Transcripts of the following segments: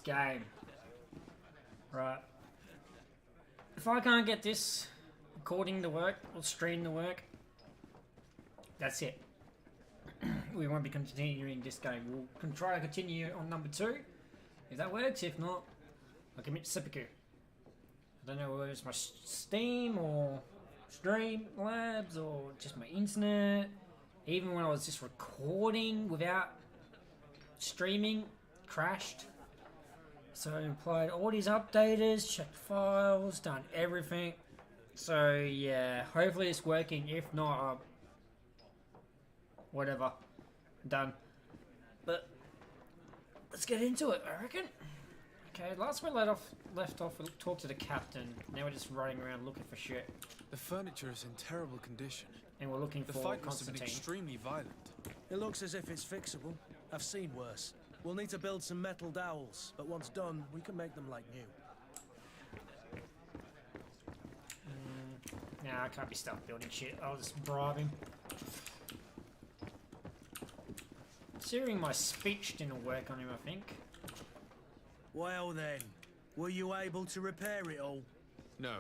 game. Right. If I can't get this recording to work or stream to work, that's it. We won't be continuing this game. We'll try to continue on number 2. If that works, if not, I'll commit seppuku. I don't know whether it's my Steam or Streamlabs or just my internet. Even when I was just recording without streaming, crashed. So I applied all these updaters, checked files, done everything. So yeah, hopefully it's working. If not, whatever, done. But let's get into it, I reckon. Okay, last we left off, we talked to the captain. Now we're just running around looking for shit. The furniture is in terrible condition. And we're looking the for fight must have been Constantine. extremely violent. It looks as if it's fixable. I've seen worse. We'll need to build some metal dowels, but once done, we can make them like new. Nah, I can't be stuck building shit. I'll just bribe him. Considering my speech didn't work on him, I think. Well then, were you able to repair it all? No,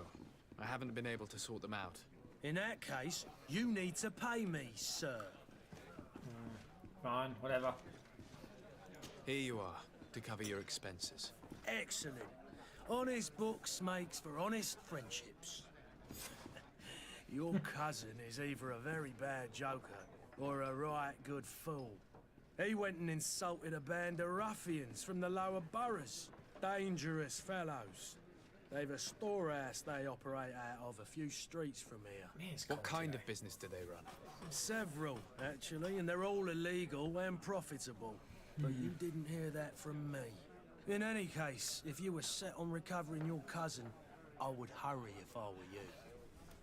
I haven't been able to sort them out. In that case, you need to pay me, sir. Fine, whatever. Here you are, to cover your expenses. Excellent. Honest books makes for honest friendships. Your cousin is either a very bad joker or a right good fool. He went and insulted a band of ruffians from the lower boroughs. Dangerous fellows. They've a storehouse they operate out of a few streets from here. What kind of business do they run? Several, actually, and they're all illegal and profitable. But you didn't hear that from me. In any case, if you were set on recovering your cousin, I would hurry if I were you.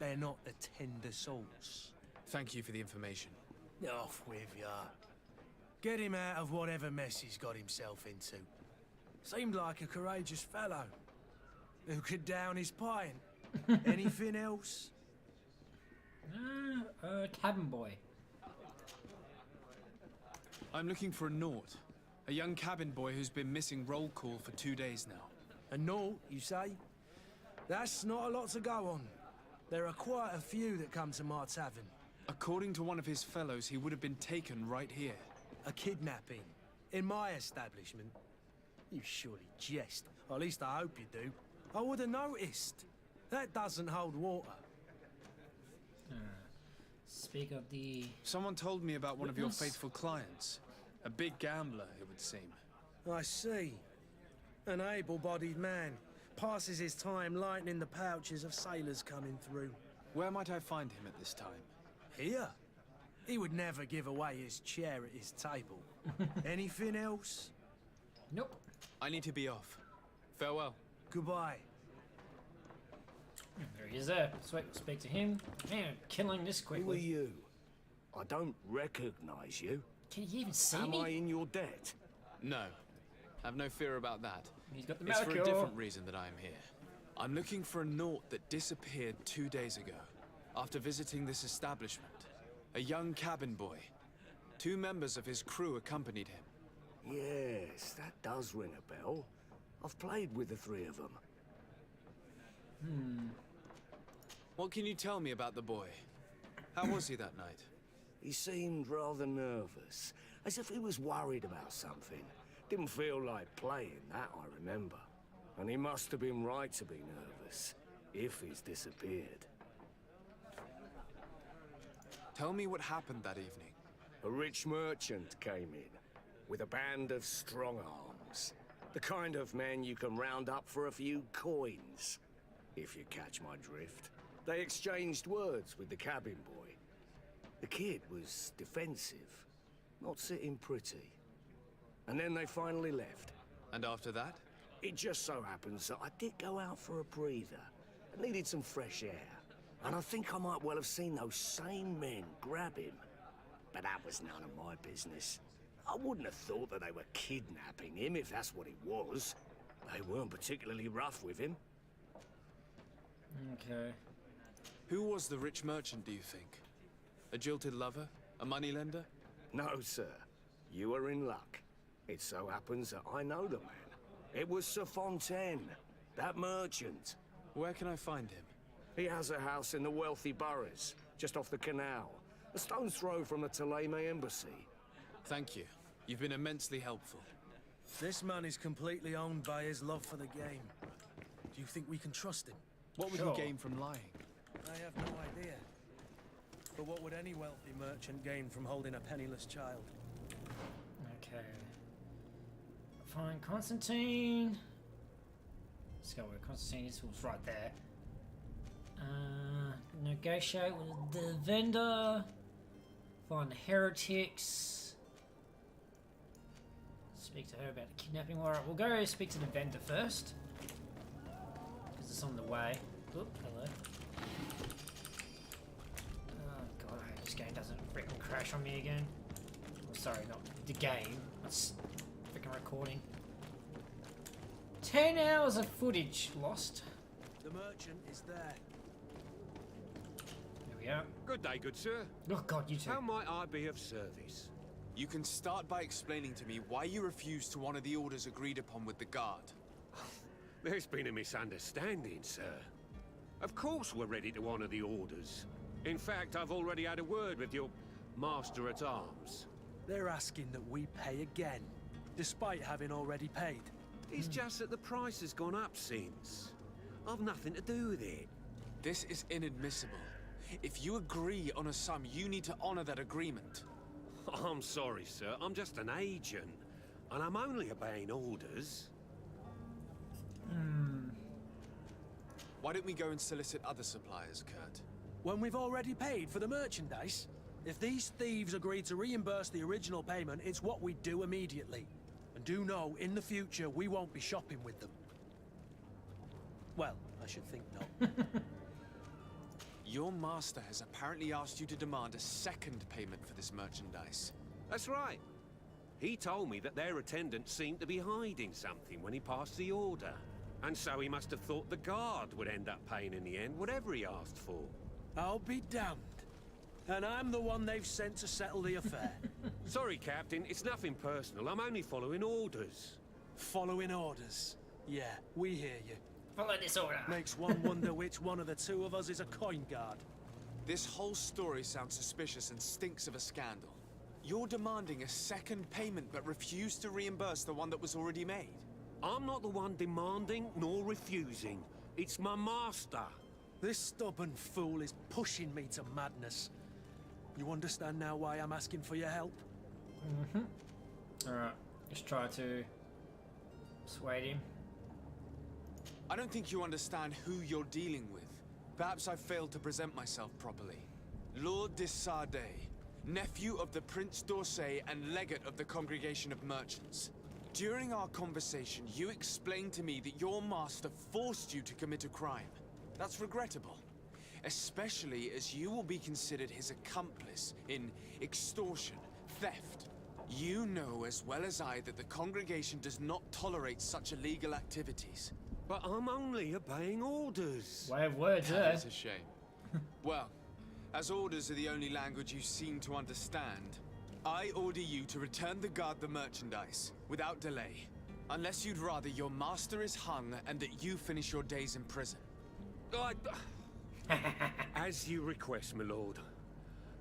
They're not the tender sorts. Thank you for the information. Off with ya. Get him out of whatever mess he's got himself into. Seemed like a courageous fellow. Who could down his pint. Anything else? Cabin boy. I'm looking for a Naut. A young cabin boy who's been missing roll call for 2 days now. A Naut, you say? That's not a lot to go on. There are quite a few that come to my tavern. According to one of his fellows, he would have been taken right here. A kidnapping. In my establishment. You surely jest. Or at least I hope you do. I would have noticed. That doesn't hold water. Speak of the... Someone told me about one of your Witness? faithful clients. A big gambler, it would seem. I see. An able-bodied man. Passes his time lightening the pouches of sailors coming through. Where might I find him at this time? Here? He would never give away his chair at his table. Anything else? Nope. I need to be off. Farewell. Goodbye. There he is there. Sweet, speak to him. Man, killing this Who are quickly. you? I don't recognize you. Can you even see Am me? I in your debt? No. Have no fear about that. He's got the It's for a Malachor. different reason that I am here. I'm looking for a Naut that disappeared 2 days ago, after visiting this establishment. A young cabin boy. 2 members of his crew accompanied him. Yes, that does ring a bell. I've played with the 3 of them. What can you tell me about the boy? How was he that night? He seemed rather nervous, as if he was worried about something. Didn't feel like playing, that I remember. And he must have been right to be nervous, if he's disappeared. Tell me what happened that evening. A rich merchant came in, with a band of strong arms. The kind of men you can round up for a few coins, if you catch my drift. They exchanged words with the cabin boy. The kid was defensive, not sitting pretty. And then they finally left. And after that? It just so happens that I did go out for a breather. I needed some fresh air. And I think I might well have seen those same men grab him. But that was none of my business. I wouldn't have thought that they were kidnapping him if that's what it was. They weren't particularly rough with him. Okay. Who was the rich merchant, do you think? A jilted lover? A moneylender? No, sir. You are in luck. It so happens that I know the man. It was Sir Fontaine, that merchant. Where can I find him? He has a house in the wealthy boroughs, just off the canal. A stone's throw from the Thélème embassy. Thank you. You've been immensely helpful. This man is completely owned by his love for the game. Do you think we can trust him? What would Sure. he gain from lying? I have no idea. But what would any wealthy merchant gain from holding a penniless child? Okay. Find Constantine. Let's go where Constantine is. It was right there. Negotiate with the vendor. Find the heretics. Speak to her about the kidnapping. Alright, we'll go speak to the vendor first. Because it's on the way. Oop, hello. Oh god, I hope this game doesn't freaking crash on me again. Oh, sorry, not the game. It's freaking recording. 10 hours of footage lost. The merchant is there. There we are. Good day, good sir. Oh god, you two. How might I be of service? You can start by explaining to me why you refused to honor the orders agreed upon with the guard. There's been a misunderstanding, sir. Of course we're ready to honor the orders. In fact, I've already had a word with your master-at-arms. They're asking that we pay again, despite having already paid. It's just that the price has gone up since. I've nothing to do with it. This is inadmissible. If you agree on a sum, you need to honor that agreement. I'm sorry, sir. I'm just an agent. And I'm only obeying orders. Why don't we go and solicit other suppliers, Kurt? When we've already paid for the merchandise? If these thieves agree to reimburse the original payment, it's what we do immediately. And do know, in the future, we won't be shopping with them. Well, I should think not. Your master has apparently asked you to demand a second payment for this merchandise. That's right. He told me that their attendant seemed to be hiding something when he passed the order. And so he must have thought the guard would end up paying in the end, whatever he asked for. I'll be damned. And I'm the one they've sent to settle the affair. Sorry, Captain, it's nothing personal. I'm only following orders. Following orders. Yeah, we hear you. Follow this order. Makes one wonder which one of the two of us is a coin guard. This whole story sounds suspicious and stinks of a scandal. You're demanding a second payment but refuse to reimburse the one that was already made. I'm not the one demanding nor refusing. It's my master. This stubborn fool is pushing me to madness. You understand now why I'm asking for your help? Alright, let's try to persuade him. I don't think you understand who you're dealing with. Perhaps I failed to present myself properly. Lord de Sardet, nephew of the Prince d'Orsay and legate of the Congregation of Merchants. During our conversation, you explained to me that your master forced you to commit a crime. That's regrettable, especially as you will be considered his accomplice in extortion, theft. You know as well as I that the Congregation does not tolerate such illegal activities. But I'm only obeying orders. Way of words there. That is a shame. Well, as orders are the only language you seem to understand, I order you to return the guard the merchandise, without delay. Unless you'd rather your master is hung and that you finish your days in prison. As you request, my lord.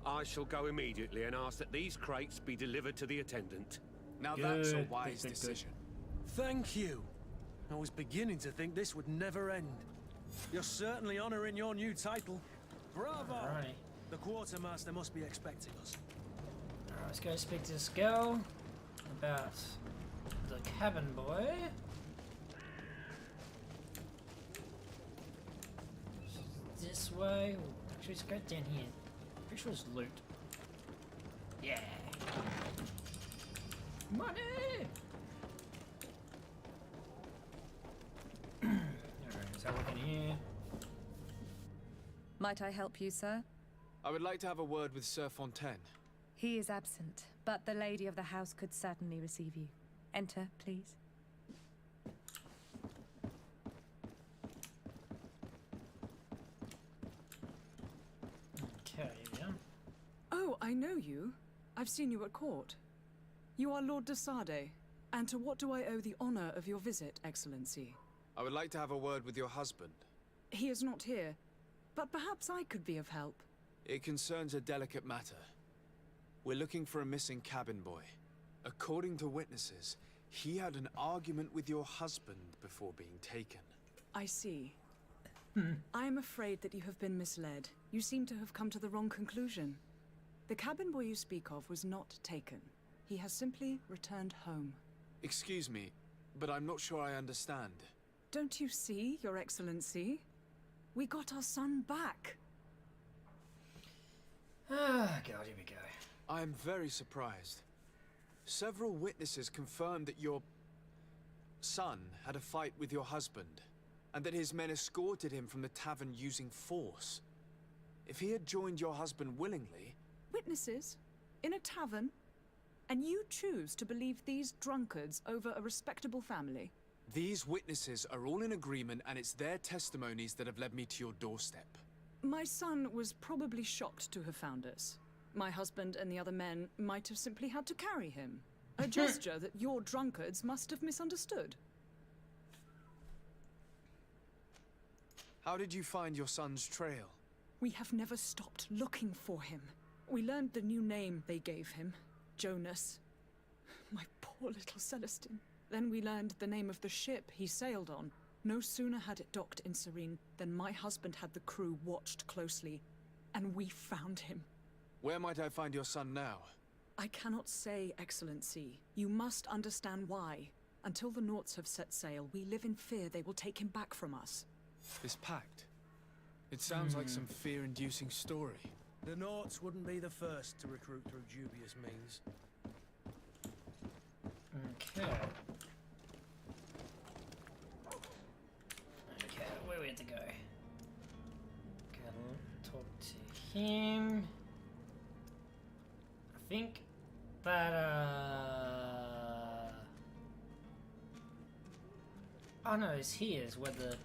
I shall go immediately and ask that these crates be delivered to the attendant. Now that's a Good. wise Good. decision. Thank you. I was beginning to think this would never end. You're certainly honoring your new title. Bravo! Alrighty. The quartermaster must be expecting us. Alright, let's go speak to this girl about the cabin boy. This way. Actually, let's go down here. Pretty sure it's loot. Yeah. Money! Alright, let's have a look in here. Might I help you, sir? I would like to have a word with Sir Fontaine. He is absent, but the lady of the house could certainly receive you. Enter, please. Okay, yeah. Oh, I know you. I've seen you at court. You are Lord de Sardet, And to what do I owe the honor of your visit, Excellency? I would like to have a word with your husband. He is not here, but perhaps I could be of help. It concerns a delicate matter. We're looking for a missing cabin boy. According to witnesses, he had an argument with your husband before being taken. I see. I am afraid that you have been misled. You seem to have come to the wrong conclusion. The cabin boy you speak of was not taken. He has simply returned home. Excuse me, but I'm not sure I understand. Don't you see, Your Excellency? We got our son back. Ah, God, here we go. I am very surprised. Several witnesses confirmed that your son had a fight with your husband, and that his men escorted him from the tavern using force. If he had joined your husband willingly... Witnesses? In a tavern? And you choose to believe these drunkards over a respectable family? These witnesses are all in agreement, and it's their testimonies that have led me to your doorstep. My son was probably shocked to have found us. My husband and the other men might have simply had to carry him. A gesture that your drunkards must have misunderstood. How did you find your son's trail? We have never stopped looking for him. We learned the new name they gave him, Jonas. My poor little Celestine. Then we learned the name of the ship he sailed on. No sooner had it docked in Serene than my husband had the crew watched closely, and we found him. Where might I find your son now? I cannot say, Excellency. You must understand why. Until the Nauts have set sail, we live in fear they will take him back from us. This pact. It sounds like some fear-inducing story. The Nauts wouldn't be the first to recruit through dubious means. Okay. Okay, where we have to go? Gotta talk to him. I think that, oh no, it's here's where the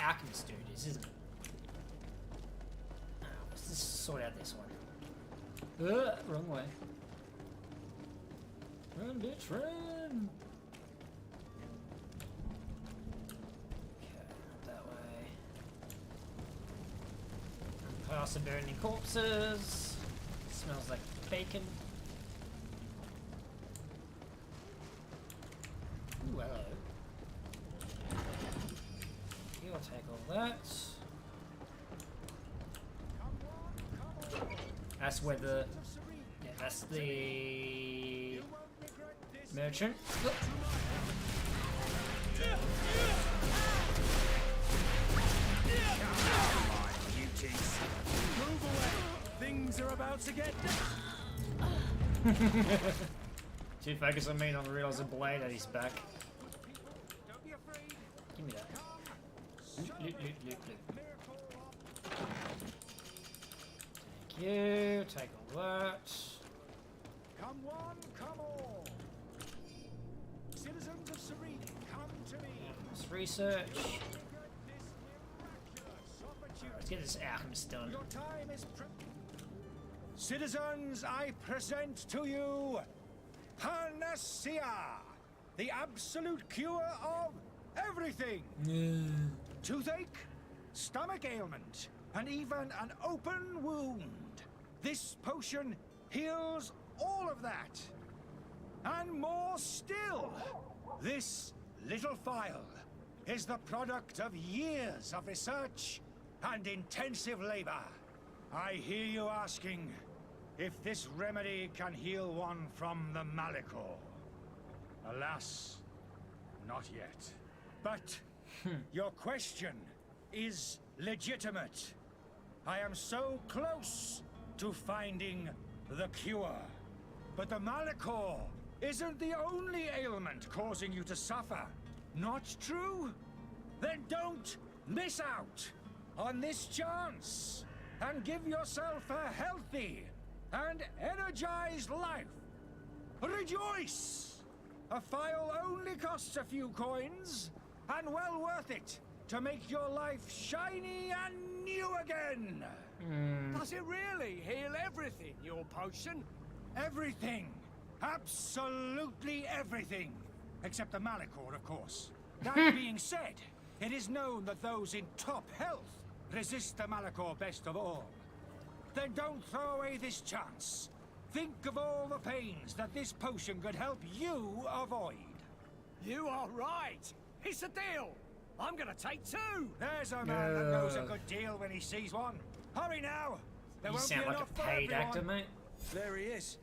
alchemist dude is, isn't it? Oh, let's just sort out this one. Wrong way. Run, bitch, run! Okay, not that way. Past the burning corpses. Smells like bacon. Ooh, hello. You'll take all that. That's where the... Yeah, that's the... merchant. Oh. Move away! Things are about to get... Too focused on me not to realise the blade at his back. Give me that. Loot, loot, loot, loot. Thank you. Take all that. Come one, come all. Citizens of Serene, come to me. Let's research. Let's get this alchemist done. Your time is Citizens, I present to you Panacea, the absolute cure of everything. Toothache, stomach ailment, and even an open wound. This potion heals all of that. And more still. This little phial is the product of years of research and intensive labor. I hear you asking if this remedy can heal one from the Malicor. Alas, not yet. But your question is legitimate. I am so close to finding the cure. But the Malicor isn't the only ailment causing you to suffer. Not true? Then don't miss out on this chance and give yourself a healthy and energized life. Rejoice! A phial only costs a few coins, and well worth it to make your life shiny and new again. Does it really heal everything, your potion? Everything. Absolutely everything. except the Malachor, of course. That being said, it is known that those in top health resist the Malachor best of all. Then don't throw away this chance. Think of all the pains that this potion could help you avoid. You are right. It's a deal. I'm gonna take 2. There's a man that knows a good deal when he sees one. Hurry now. There You won't sound be like enough a for paid everyone. actor, mate. There he is.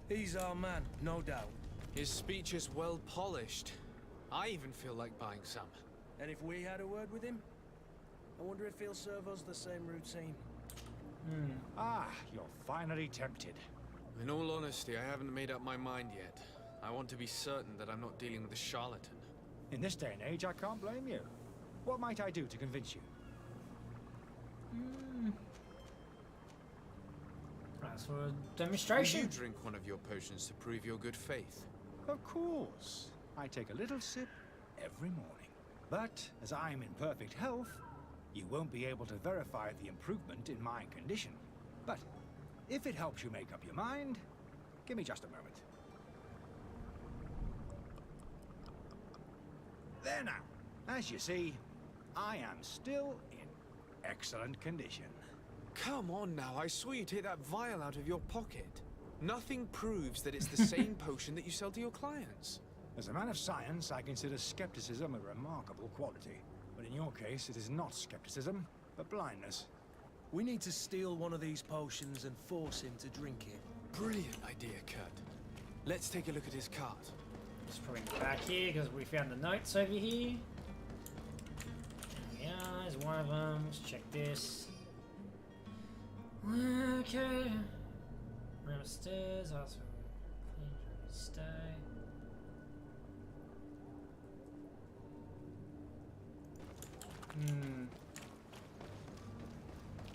He's our man, no doubt. His speech is well polished. I even feel like buying some. And if we had a word with him, I wonder if he'll serve us the same routine. Ah, you're finally tempted. In all honesty, I haven't made up my mind yet. I want to be certain that I'm not dealing with a charlatan. In this day and age, I can't blame you. What might I do to convince you? That's for a Will demonstration. you drink one of your potions to prove your good faith? Of course. I take a little sip every morning. But as I'm in perfect health, you won't be able to verify the improvement in my condition. But if it helps you make up your mind, give me just a moment. There now. As you see, I am still in excellent condition. Come on now, I saw you take that vial out of your pocket. Nothing proves that it's the same potion that you sell to your clients. As a man of science, I consider skepticism a remarkable quality. But in your case, it is not skepticism, but blindness. We need to steal one of these potions and force him to drink it. Brilliant idea, Kurt. Let's take a look at his cart. Just putting it back here because we found the notes over here. Yeah, there's one of them. Let's check this. Okay. Room upstairs. Also, clean room stay.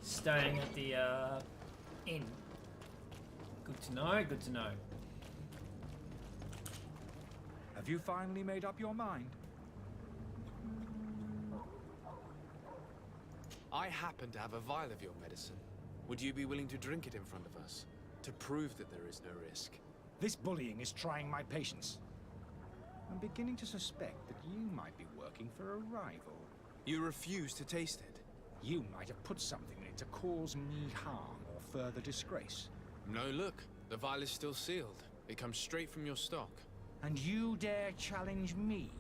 Staying at the inn. Good to know. Good to know. Have you finally made up your mind? I happen to have a vial of your medicine. Would you be willing to drink it in front of us? To prove that there is no risk? This bullying is trying my patience. I'm beginning to suspect that you might be working for a rival. You refuse to taste it? You might have put something in it to cause me harm or further disgrace. No, look. The vial is still sealed. It comes straight from your stock. And you dare challenge me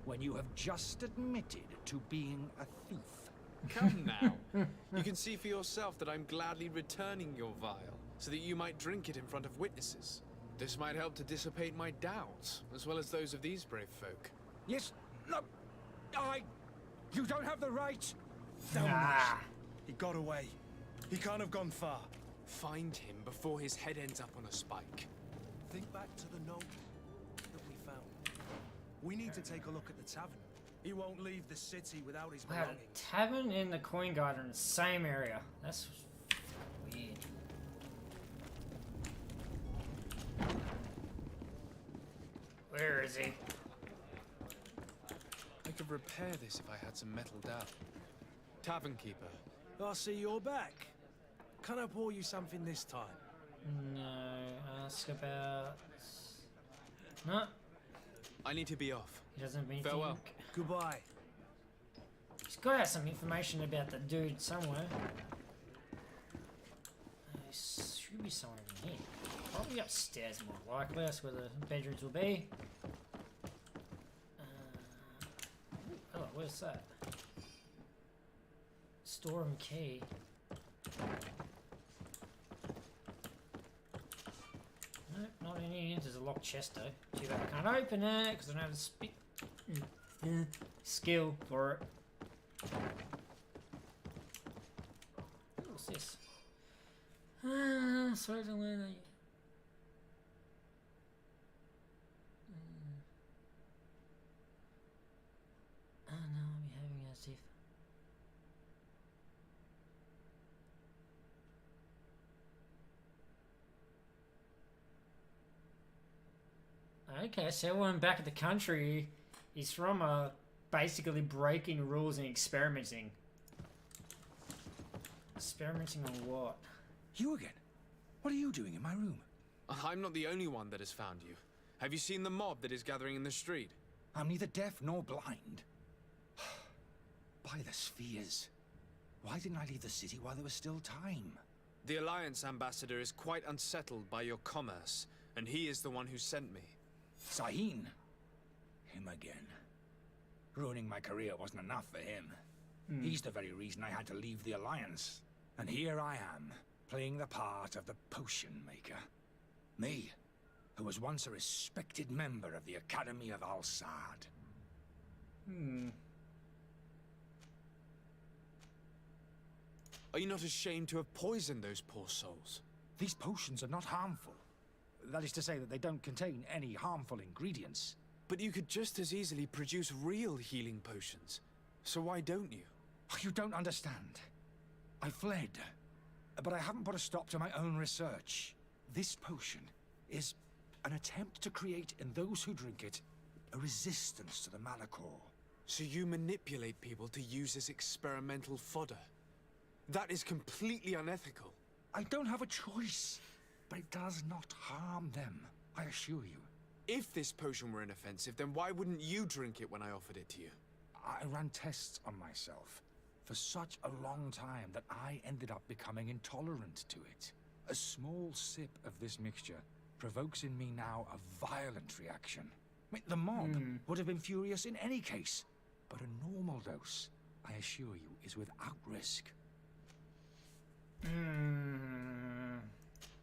when you have just admitted to being a thief. Come now. You can see for yourself that I'm gladly returning your vial, so that you might drink it in front of witnesses. This might help to dissipate my doubts, as well as those of these brave folk. Yes, no, you don't have the right. Ah. He got away. He can't have gone far. Find him before his head ends up on a spike. Think back to the note that we found. We need to take a look at the tavern. He won't leave the city without his We had belongings. a tavern in the coin garden in the same area. That's weird. Where is he? I could repair this if I had some metal dowel. Tavern keeper. I see you're back. Can I pour you something this time? No, ask about... No, I need to be off. he doesn't have anything. Farewell. Goodbye. He's got to have some information about the dude somewhere. He should be somewhere in here. Probably upstairs, more likely. That's where the bedrooms will be. Oh, where's that? Storeroom key. Nope, not in here. There's a locked chest though. Too bad I can't open it because I don't have the skill for it. What's this? Sorry to learn that. Oh no, I'm behaving as if. Okay, so everyone back at the country is from basically breaking rules and experimenting. Experimenting on what? You again? What are you doing in my room? I'm not the only one that has found you. Have you seen the mob that is gathering in the street? I'm neither deaf nor blind. By the spheres. Why didn't I leave the city while there was still time? The Alliance ambassador is quite unsettled by your commerce, and he is the one who sent me. Sahin? Him again. Ruining my career wasn't enough for him. He's the very reason I had to leave the Alliance. And here I am, playing the part of the potion maker. Me, who was once a respected member of the Academy of Al-Sad. Are you not ashamed to have poisoned those poor souls? These potions are not harmful. That is to say that they don't contain any harmful ingredients. But you could just as easily produce real healing potions. So why don't you? You don't understand. I fled, but I haven't put a stop to my own research. This potion is an attempt to create in those who drink it a resistance to the Malachor. So you manipulate people to use as experimental fodder? That is completely unethical. I don't have a choice, but it does not harm them, I assure you. If this potion were inoffensive, then why wouldn't you drink it when I offered it to you? I ran tests on myself for such a long time that I ended up becoming intolerant to it. A small sip of this mixture provokes in me now a violent reaction. I mean, the mob would have been furious in any case, but a normal dose, I assure you, is without risk.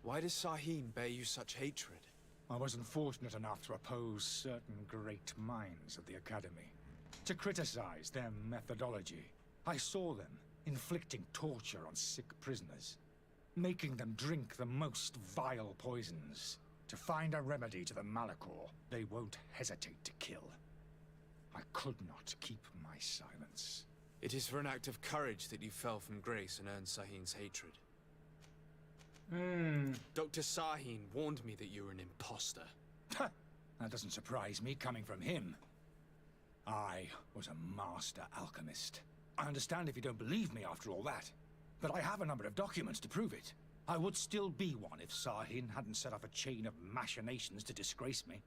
Why does Sahin bear you such hatred? I wasn't fortunate enough to oppose certain great minds of the Academy, to criticize their methodology. I saw them inflicting torture on sick prisoners, making them drink the most vile poisons. To find a remedy to the Malachor, they won't hesitate to kill. I could not keep my silence. It is for an act of courage that you fell from grace and earned Sahin's hatred. Dr. Sahin warned me that you were an imposter. That doesn't surprise me, coming from him. I was a master alchemist. I understand if you don't believe me after all that, but I have a number of documents to prove it. I would still be one if Sahin hadn't set off a chain of machinations to disgrace me.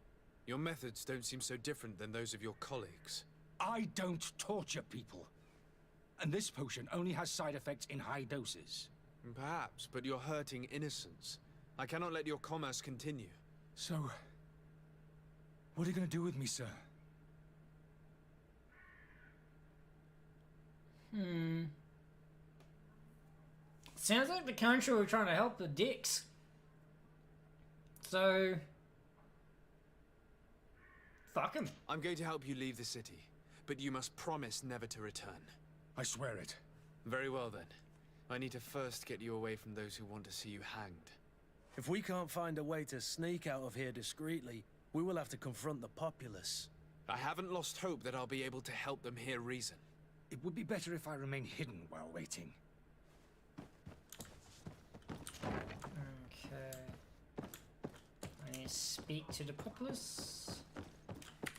Your methods don't seem so different than those of your colleagues. I don't torture people. And this potion only has side effects in high doses. Perhaps, but you're hurting innocents. I cannot let your commerce continue. So, what are you going to do with me, sir? Sounds like the country were trying to help the dicks. So, fuck him. I'm going to help you leave the city, but you must promise never to return. I swear it. Very well then. I need to first get you away from those who want to see you hanged. If we can't find a way to sneak out of here discreetly, we will have to confront the populace. I haven't lost hope that I'll be able to help them hear reason. It would be better if I remain hidden while waiting. Okay. I need to speak to the populace.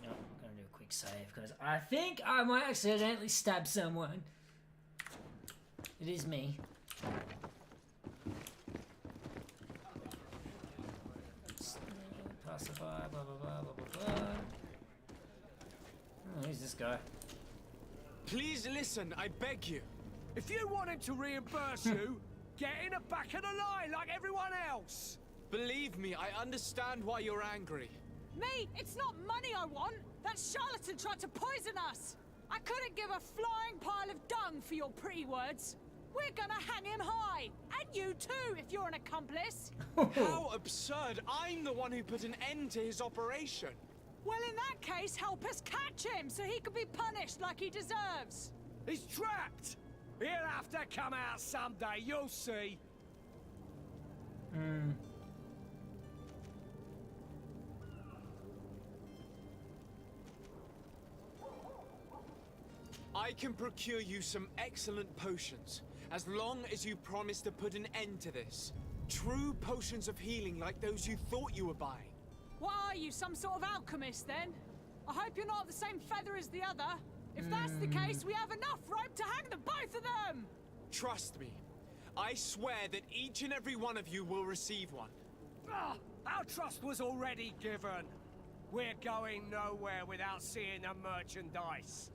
No, I'm gonna do a quick save because I think I might accidentally stab someone. It is me. Passerby, blah blah blah blah blah blah. Oh, who's this guy? Please listen, I beg you. If you want him to reimburse you, get in the back of the line like everyone else. Believe me, I understand why you're angry. Me, it's not money I want. That charlatan tried to poison us. I couldn't give a flying pile of dung for your pretty words. We're gonna hang him high. And you too, if you're an accomplice. How absurd! I'm the one who put an end to his operation. Well, in that case, help us catch him so he can be punished like he deserves. He's trapped. He'll have to come out someday, you'll see. I can procure you some excellent potions, as long as you promise to put an end to this. True potions of healing like those you thought you were buying. What are you, some sort of alchemist then? I hope you're not the same feather as the other. If that's the case, we have enough rope to hang the both of them! Trust me. I swear that each and every one of you will receive one. Our trust was already given. We're going nowhere without seeing the merchandise.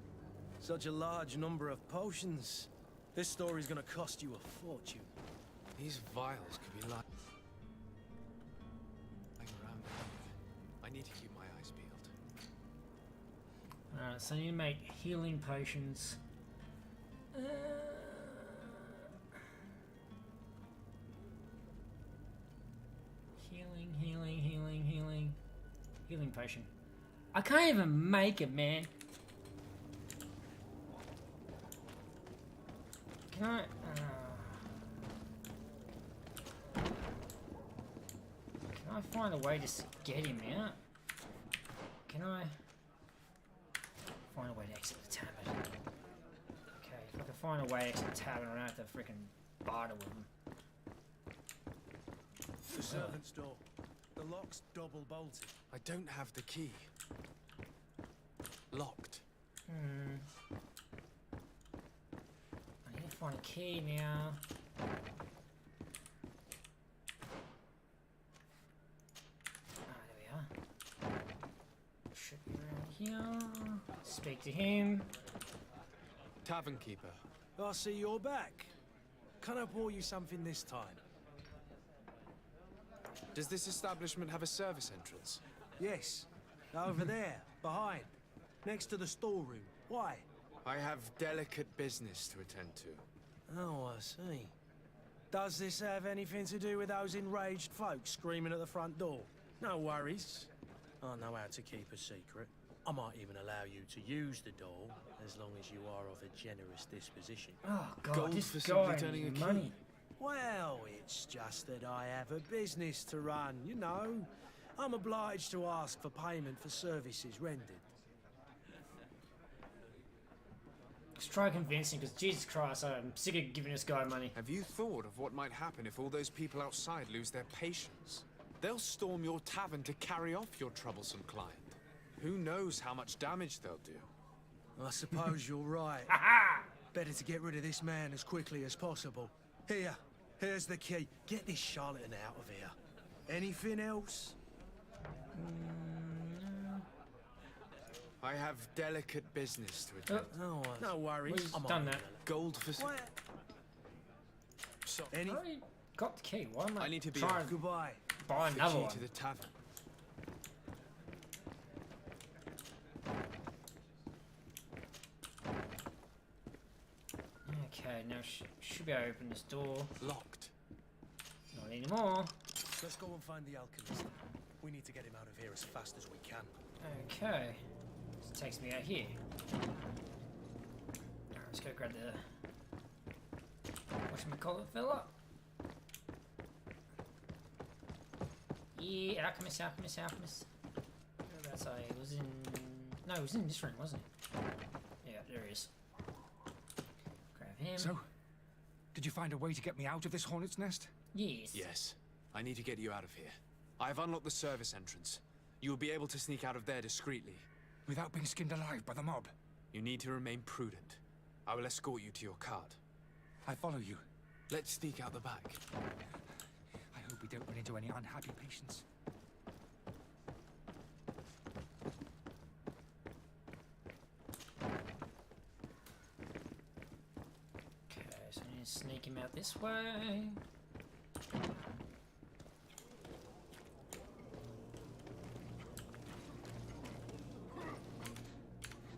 Such a large number of potions. This story's gonna cost you a fortune. These vials could be lying around the lake. I need to keep my eyes peeled. Alright, so you make healing potions. Healing potion. I can't even make it, man. Can I? Can I find a way to get him out? Can I find a way to exit the tavern? Okay, if I can find a way to exit the tavern, I don't have to freaking barter with him. The servant's door. The lock's double bolted. I don't have the key. Locked. I need to find a key now. There we are. Should be around here. Speak to him. Tavern keeper. I see you're back. Can I pour you something this time? Does this establishment have a service entrance? Yes. Over there, behind. Next to the storeroom. Why? I have delicate business to attend to. Oh, I see. Does this have anything to do with those enraged folks screaming at the front door? No worries. I know how to keep a secret. I might even allow you to use the door, as long as you are of a generous disposition. Oh god, Gold this for guy simply turning needs a key. money. Well, it's just that I have a business to run, you know. I'm obliged to ask for payment for services rendered. Let's try convincing, because Jesus Christ, I'm sick of giving this guy money. Have you thought of what might happen if all those people outside lose their patience? They'll storm your tavern to carry off your troublesome client. Who knows how much damage they'll do? I suppose you're right. Better to get rid of this man as quickly as possible. Here's the key. Get this charlatan out of here. Anything else? I have delicate business to attend. No worries. Well, he's done that. Gold for... What? So, Any? I already got the key. Why am I I need to be trying to Goodbye. buy the another key one? to the tavern. Okay, now should be able to open this door. Locked. Not anymore. Let's go and find the alchemist. We need to get him out of here as fast as we can. Okay. This takes me out here. Alright, let's go grab the... whatchamacallit fella? Yeah, alchemist. Whereabouts are you? It was in... No, it was in this room, wasn't it? Yeah, there he is. Grab him. So, did you find a way to get me out of this hornet's nest? Yes. Yes. I need to get you out of here. I have unlocked the service entrance. You will be able to sneak out of there discreetly. Without being skinned alive by the mob? You need to remain prudent. I will escort you to your cart. I follow you. Let's sneak out the back. I hope we don't run into any unhappy patients. Okay, so I need to sneak him out this way.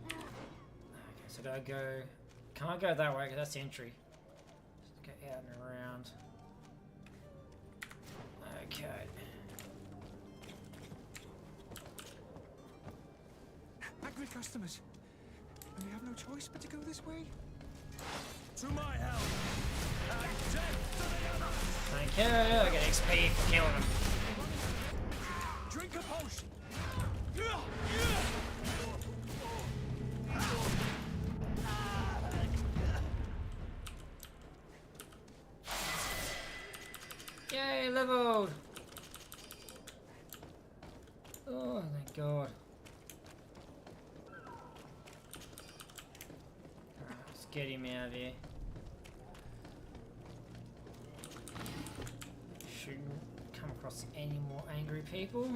Okay, so do I go... Can I go that way? Because that's the entry. Just go out and around. Okay. Angry customers. And we have no choice but to go this way? To my help! And death to the other! Thank you. I get XP for killing him. Drink a potion! Yay, leveled! Oh, thank God. Alright, let's get him out of here. Shouldn't come across any more angry people.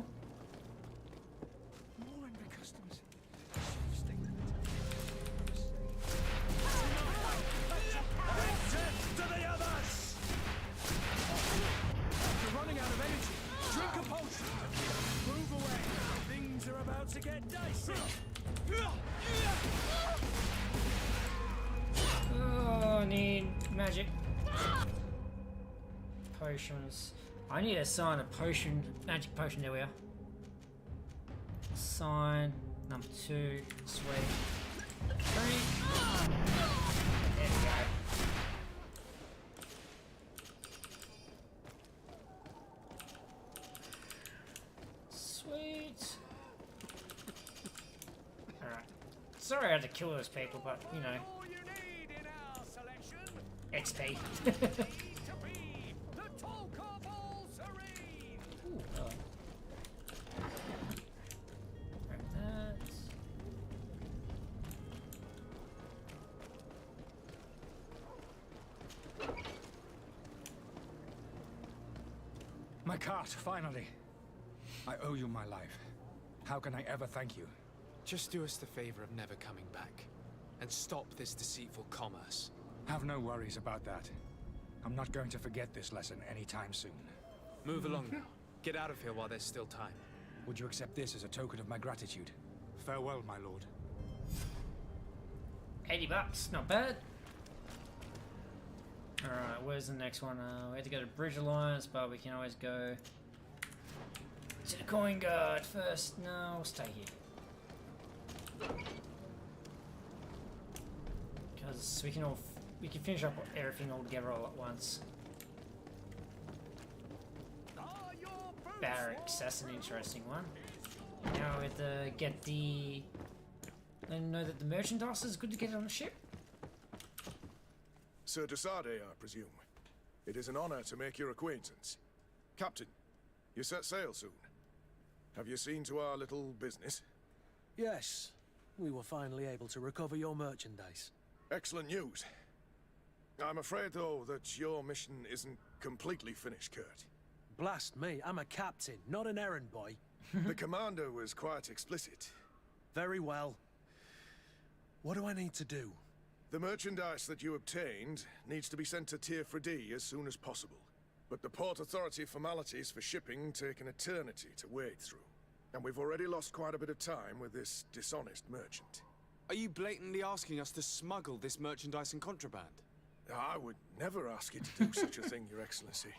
Oh, I need magic potions. I need to assign a potion, magic potion. There we are. Assign number 2. Sweet. 3. There we go. Sweet. Alright. Sorry I had to kill those people, but you know. XP. Ooh, hello. Grab that. My cart, finally. I owe you my life. How can I ever thank you? Just do us the favor of never coming back. And stop this deceitful commerce. Have no worries about that. I'm not going to forget this lesson anytime soon. Move along now. Get out of here while there's still time. Would you accept this as a token of my gratitude? Farewell, my lord. $80, not bad. Alright, where's the next one? We have to go to Bridge Alliance, but we can always go to the Coin Guard first. No, we'll stay here. Because we can finish up everything all together all at once. Barracks, that's an interesting one. Now we have to get the... I know that the merchandise is good to get on the ship. Sir Desade, I presume. It is an honor to make your acquaintance. Captain, you set sail soon. Have you seen to our little business? Yes, we were finally able to recover your merchandise. Excellent news. I'm afraid, though, that your mission isn't completely finished, Kurt. Blast me, I'm a captain, not an errand boy. The commander was quite explicit. Very well. What do I need to do? The merchandise that you obtained needs to be sent to Tier 4D as soon as possible. But the Port Authority formalities for shipping take an eternity to wade through. And we've already lost quite a bit of time with this dishonest merchant. Are you blatantly asking us to smuggle this merchandise in contraband? I would never ask you to do such a thing, Your Excellency.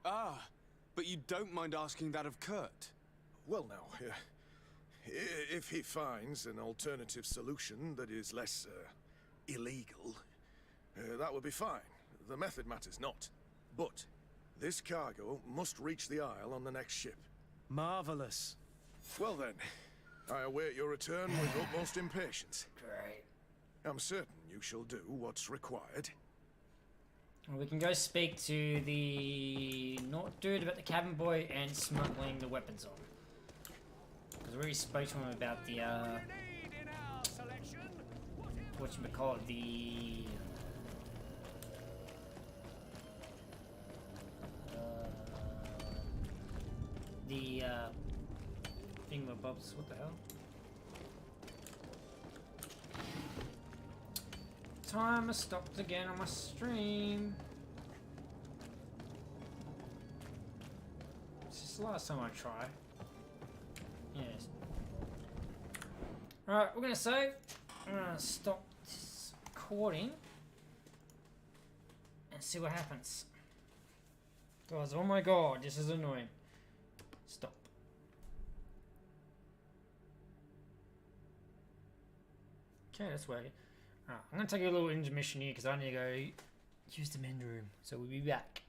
Ah, but you don't mind asking that of Kurt? Well, now, if he finds an alternative solution that is less, illegal, that would be fine. The method matters not. But this cargo must reach the Isle on the next ship. Marvelous. Well then, I await your return with utmost impatience. Great. I'm certain you shall do what's required. Well, we can go speak to the dude about the cabin boy and smuggling the weapons on. Because we already spoke to him about the, whatchamacallit, the thingamabobs, what the hell? Timer stopped again on my stream. This is the last time I try. Yes. Alright, we're gonna save. I'm gonna stop this recording and see what happens. Guys, oh my god, this is annoying. Stop. Okay, that's working. Alright, I'm gonna take a little intermission here because I need to go use the men's room. So we'll be back.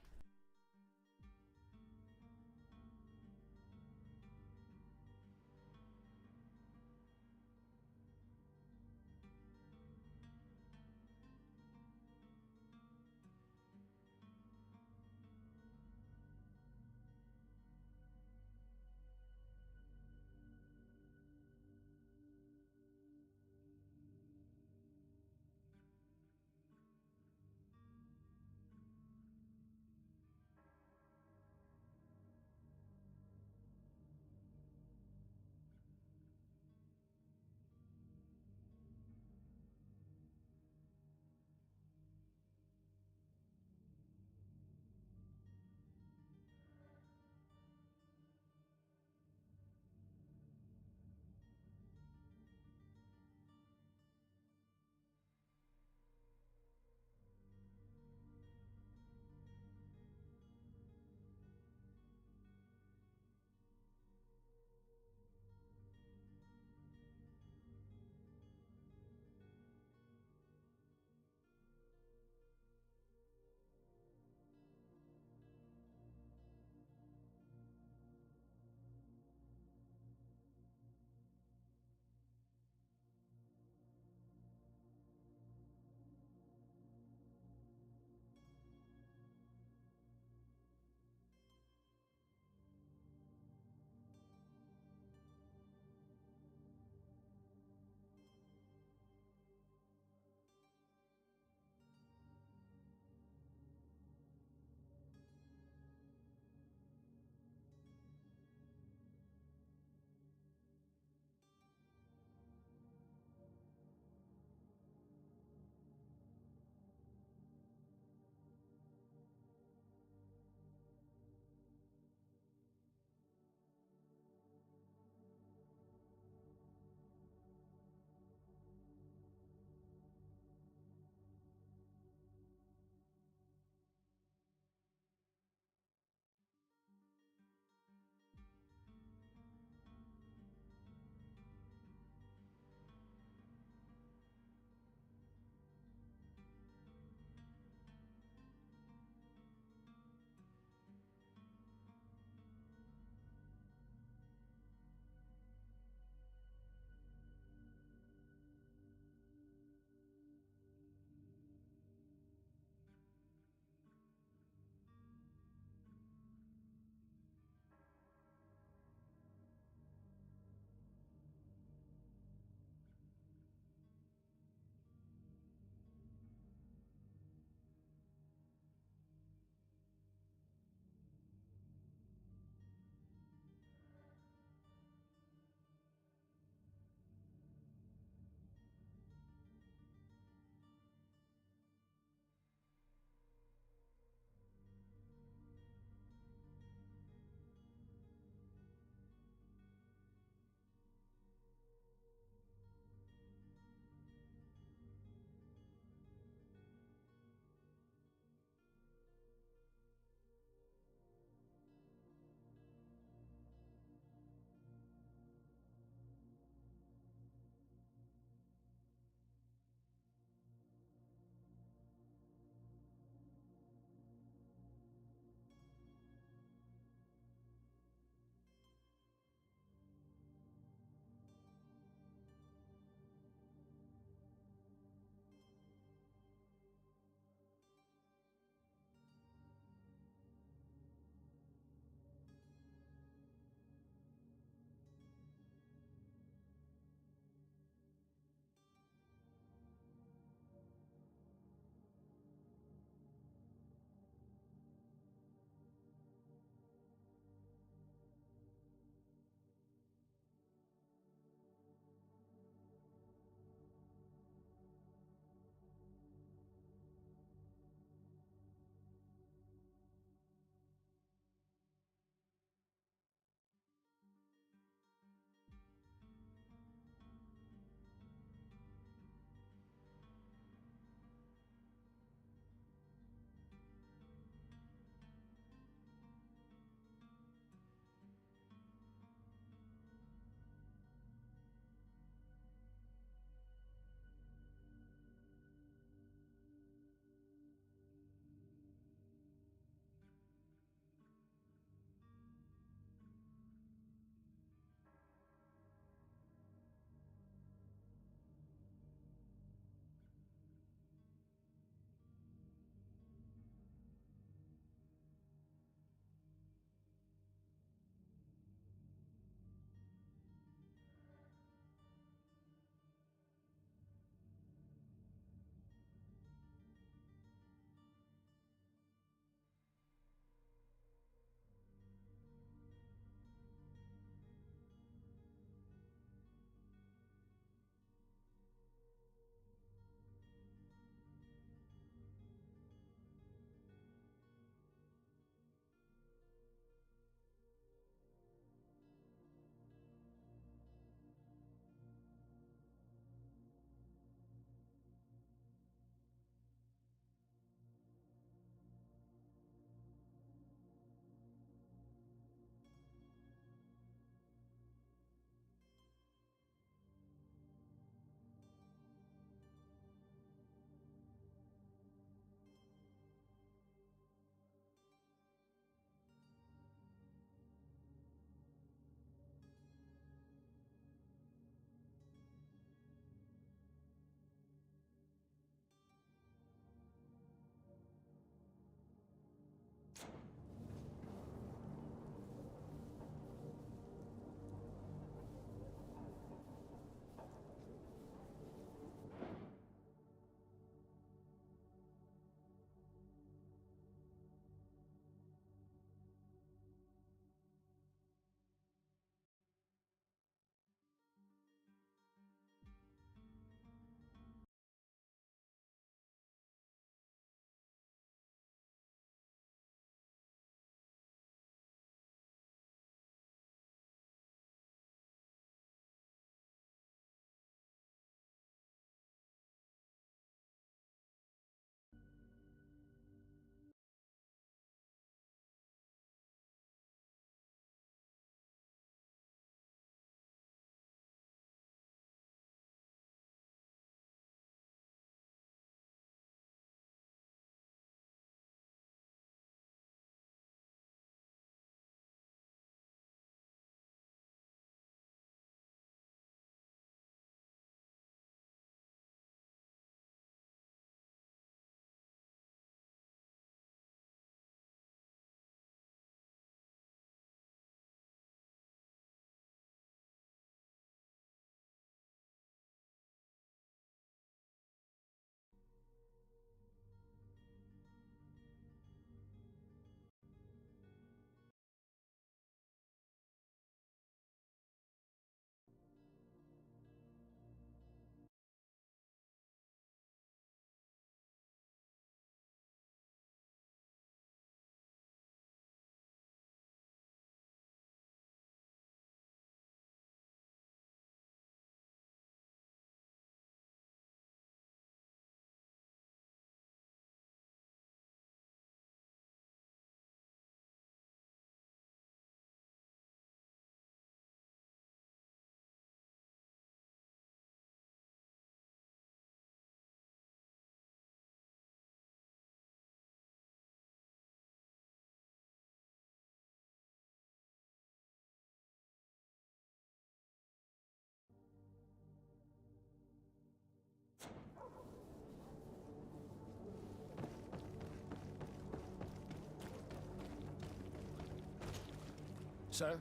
Sir,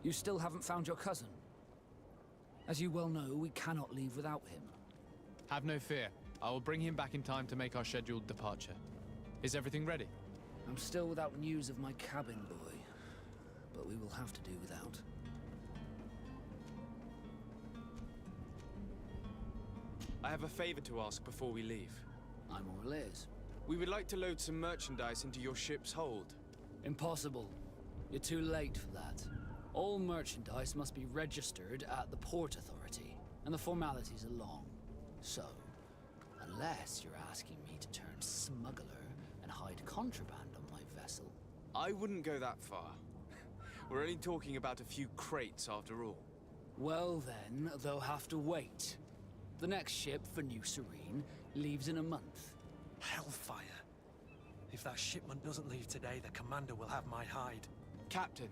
you still haven't found your cousin. As you well know, we cannot leave without him. Have no fear. I will bring him back in time to make our scheduled departure. Is everything ready? I'm still without news of my cabin boy, but we will have to do without. I have a favor to ask before we leave. I'm all ears. We would like to load some merchandise into your ship's hold. Impossible. You're too late for that. All merchandise must be registered at the Port Authority, and the formalities are long. So, unless you're asking me to turn smuggler and hide contraband on my vessel... I wouldn't go that far. We're only talking about a few crates after all. Well then, they'll have to wait. The next ship for New Serene leaves in a month. Hellfire. If that shipment doesn't leave today, the commander will have my hide. Captain,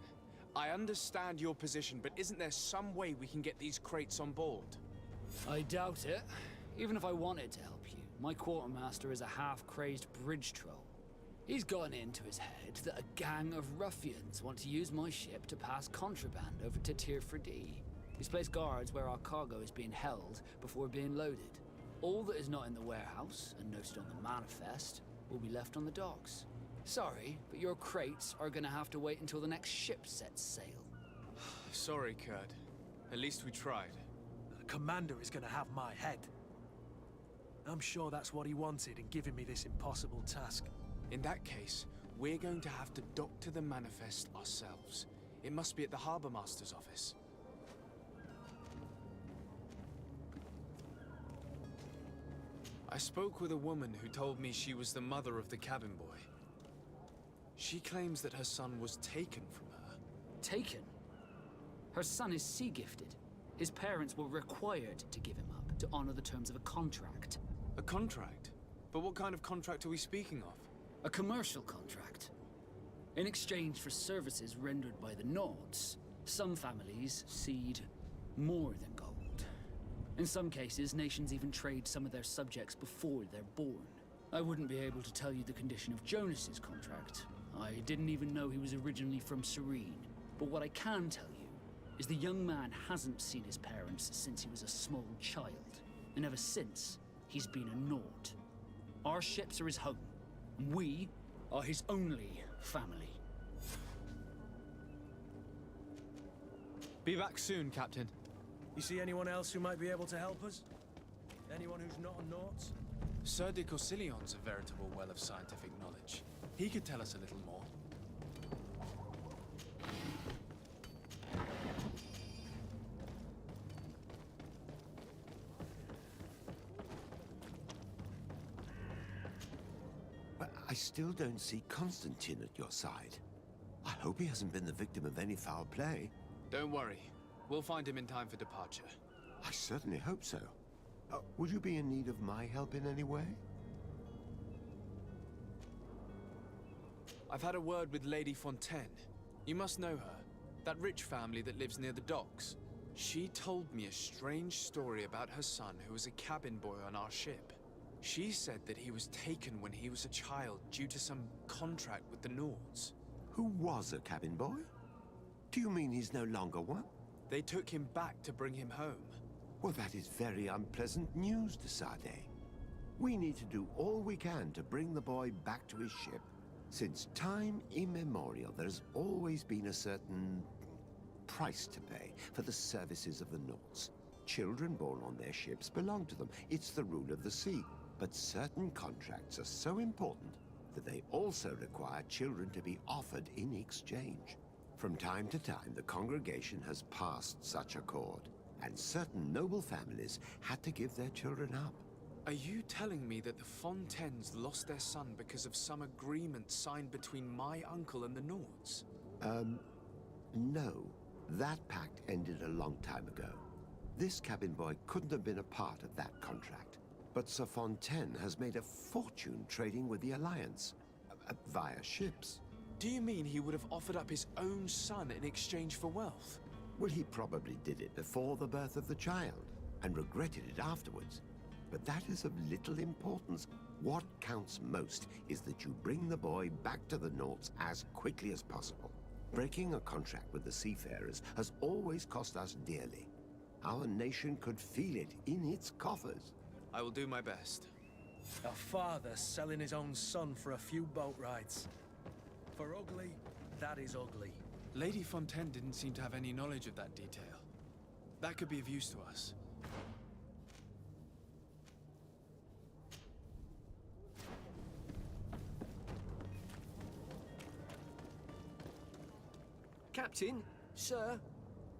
I understand your position, but isn't there some way we can get these crates on board? I doubt it. Even if I wanted to help you, my quartermaster is a half-crazed bridge troll. He's gotten into his head that a gang of ruffians want to use my ship to pass contraband over to Tier 4D. He's placed guards where our cargo is being held before being loaded. All that is not in the warehouse, and noted on the manifest, will be left on the docks. Sorry, but your crates are gonna have to wait until the next ship sets sail. Sorry, Kurt. At least we tried. The commander is gonna have my head. I'm sure that's what he wanted in giving me this impossible task. In that case, we're going to have to doctor the manifest ourselves. It must be at the Harbour Master's office. I spoke with a woman who told me she was the mother of the cabin boy. She claims that her son was taken from her. Taken? Her son is sea-gifted. His parents were required to give him up to honor the terms of a contract. A contract? But what kind of contract are we speaking of? A commercial contract. In exchange for services rendered by the Nords, some families cede more than gold. In some cases, nations even trade some of their subjects before they're born. I wouldn't be able to tell you the condition of Jonas's contract. I didn't even know he was originally from Serene. But what I can tell you is the young man hasn't seen his parents since he was a small child. And ever since, he's been a Nord. Our ships are his home. We are his only family. Be back soon, Captain. You see anyone else who might be able to help us? Anyone who's not a Naut? Sir de Corsillion's a veritable well of scientific knowledge. He could tell us a little more. But I still don't see Constantine at your side. I hope he hasn't been the victim of any foul play. Don't worry. We'll find him in time for departure. I certainly hope so. Would you be in need of my help in any way? I've had a word with Lady Fontaine. You must know her. That rich family that lives near the docks. She told me a strange story about her son who was a cabin boy on our ship. She said that he was taken when he was a child due to some contract with the Nords. Who was a cabin boy? Do you mean he's no longer one? They took him back to bring him home. Well, that is very unpleasant news, de Sade. We need to do all we can to bring the boy back to his ship. Since time immemorial, there's always been a certain price to pay for the services of the Nords. Children born on their ships belong to them. It's the rule of the sea. But certain contracts are so important that they also require children to be offered in exchange. From time to time, the congregation has passed such accord, and certain noble families had to give their children up. Are you telling me that the Fontaines lost their son because of some agreement signed between my uncle and the Nords? No. That pact ended a long time ago. This cabin boy couldn't have been a part of that contract. But Sir Fontaine has made a fortune trading with the Alliance, via ships. Do you mean he would have offered up his own son in exchange for wealth? Well, he probably did it before the birth of the child, and regretted it afterwards. But that is of little importance. What counts most is that you bring the boy back to the Nords as quickly as possible. Breaking a contract with the seafarers has always cost us dearly. Our nation could feel it in its coffers. I will do my best. A father selling his own son for a few boat rides. For ugly, that is ugly. Lady Fontaine didn't seem to have any knowledge of that detail. That could be of use to us. Captain, sir,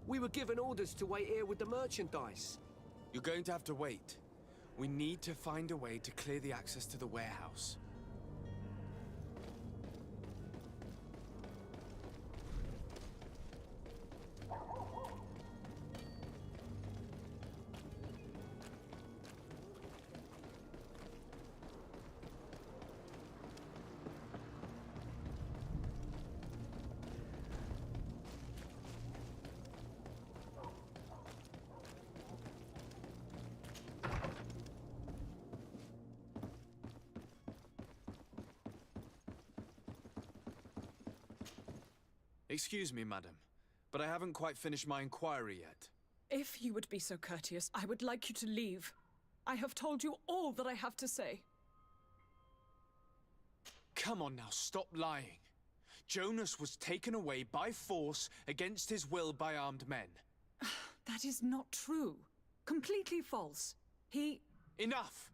we were given orders to wait here with the merchandise. You're going to have to wait. We need to find a way to clear the access to the warehouse. Excuse me, madam, but I haven't quite finished my inquiry yet. If you would be so courteous, I would like you to leave. I have told you all that I have to say. Come on now, stop lying. Jonas was taken away by force against his will by armed men. That is not true. Completely false. He... Enough!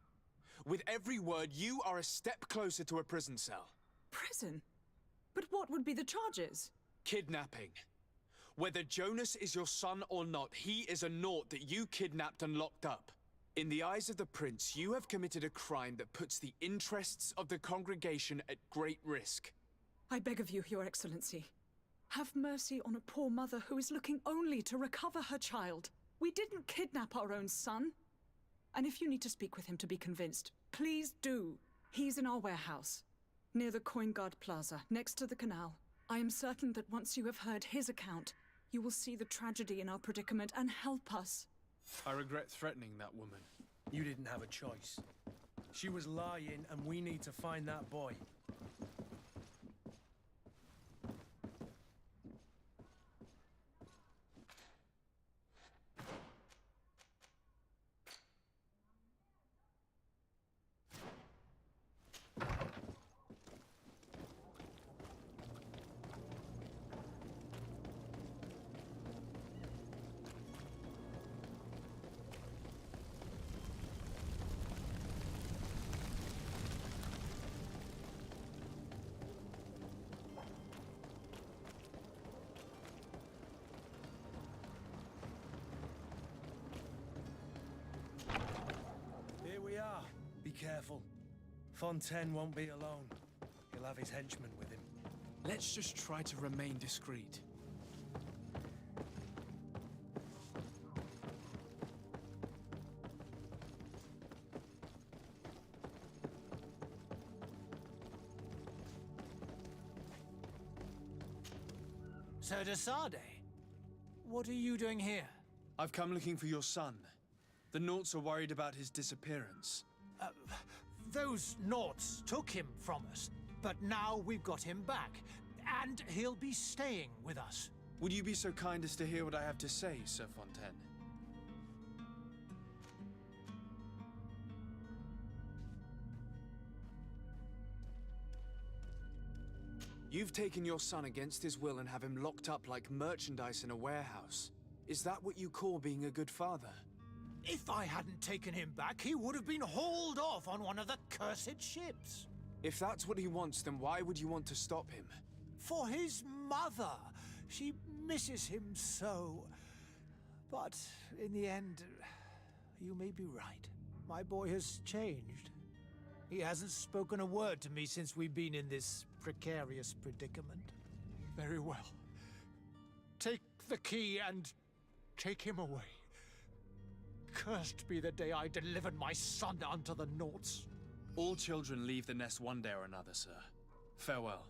With every word, you are a step closer to a prison cell. Prison? But what would be the charges? Kidnapping. Whether Jonas is your son or not, he is a naught that you kidnapped and locked up. In the eyes of the prince, you have committed a crime that puts the interests of the congregation at great risk. I beg of you, Your Excellency. Have mercy on a poor mother who is looking only to recover her child. We didn't kidnap our own son. And if you need to speak with him to be convinced, please do. He's in our warehouse, near the Coin Guard Plaza, next to the canal. I am certain that once you have heard his account, you will see the tragedy in our predicament and help us. I regret threatening that woman. You didn't have a choice. She was lying, and we need to find that boy. Here we are. Be careful. Fontaine won't be alone. He'll have his henchmen with him. Let's just try to remain discreet. Sir de Sade, what are you doing here? I've come looking for your son. The Naughts are worried about his disappearance. Those Naughts took him from us, but now we've got him back, and he'll be staying with us. Would you be so kind as to hear what I have to say, Sir Fontaine? You've taken your son against his will and have him locked up like merchandise in a warehouse. Is that what you call being a good father? If I hadn't taken him back, he would have been hauled off on one of the cursed ships. If that's what he wants, then why would you want to stop him? For his mother. She misses him so. But in the end, you may be right. My boy has changed. He hasn't spoken a word to me since we've been in this precarious predicament. Very well. Take the key and take him away. Cursed be the day I delivered my son unto the Naughts. All children leave the nest one day or another, sir. Farewell.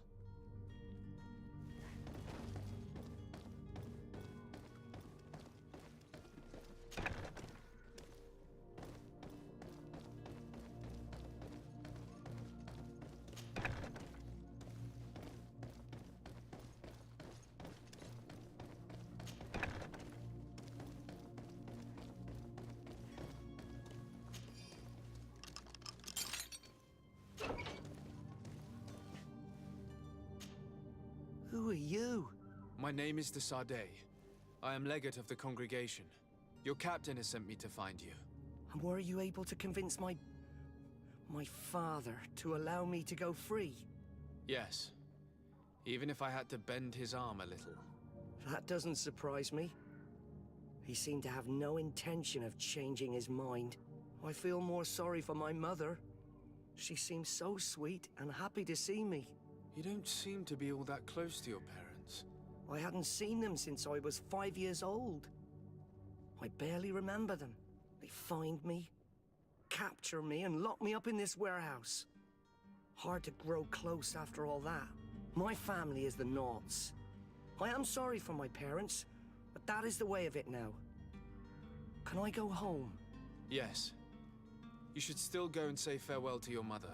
Who are you? My name is de Sardet. I am legate of the congregation. Your captain has sent me to find you. And were you able to convince my father to allow me to go free? Yes. Even if I had to bend his arm a little. That doesn't surprise me. He seemed to have no intention of changing his mind. I feel more sorry for my mother. She seemed so sweet and happy to see me. You don't seem to be all that close to your parents. I hadn't seen them since I was 5 years old. I barely remember them. They find me, capture me, and lock me up in this warehouse. Hard to grow close after all that. My family is the Naughts. I am sorry for my parents, but that is the way of it now. Can I go home? Yes. You should still go and say farewell to your mother.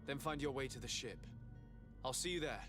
Then find your way to the ship. I'll see you there.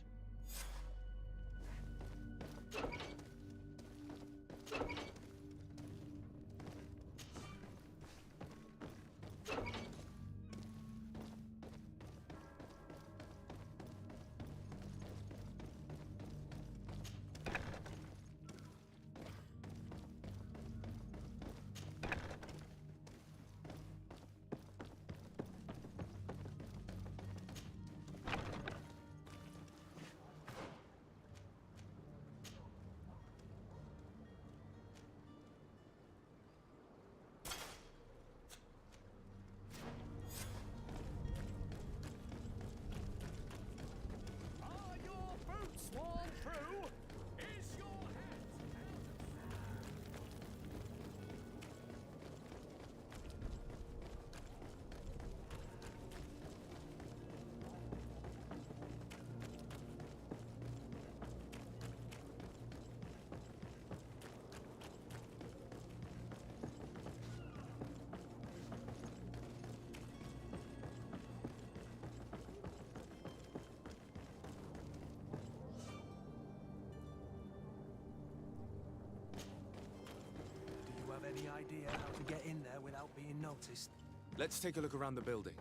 Any idea how to get in there without being noticed? Let's take a look around the building.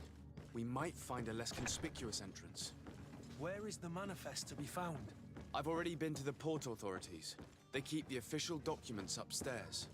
We might find a less conspicuous entrance. Where is the manifest to be found? I've already been to the port authorities. They keep the official documents upstairs.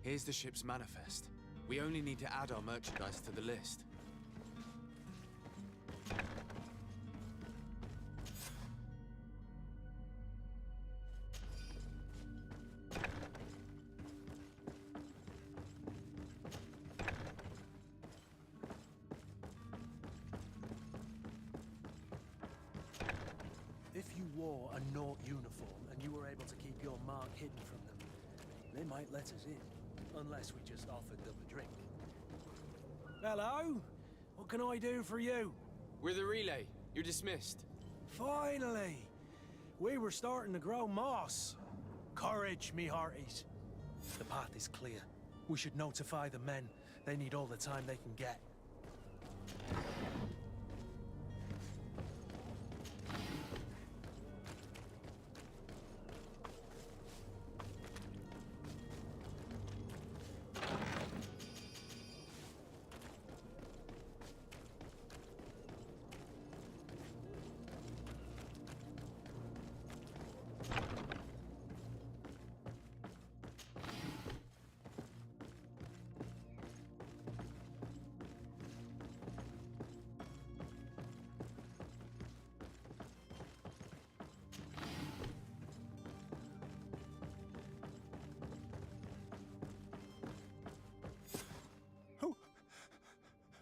Here's the ship's manifest. We only need to add our merchandise to the list. If you wore a Naught uniform and you were able to keep your mark hidden from them, they might let us in. Unless we just offered them a drink. Hello? What can I do for you? We're the relay. You're dismissed. Finally! We were starting to grow moss. Courage, me hearties. The path is clear. We should notify the men. They need all the time they can get.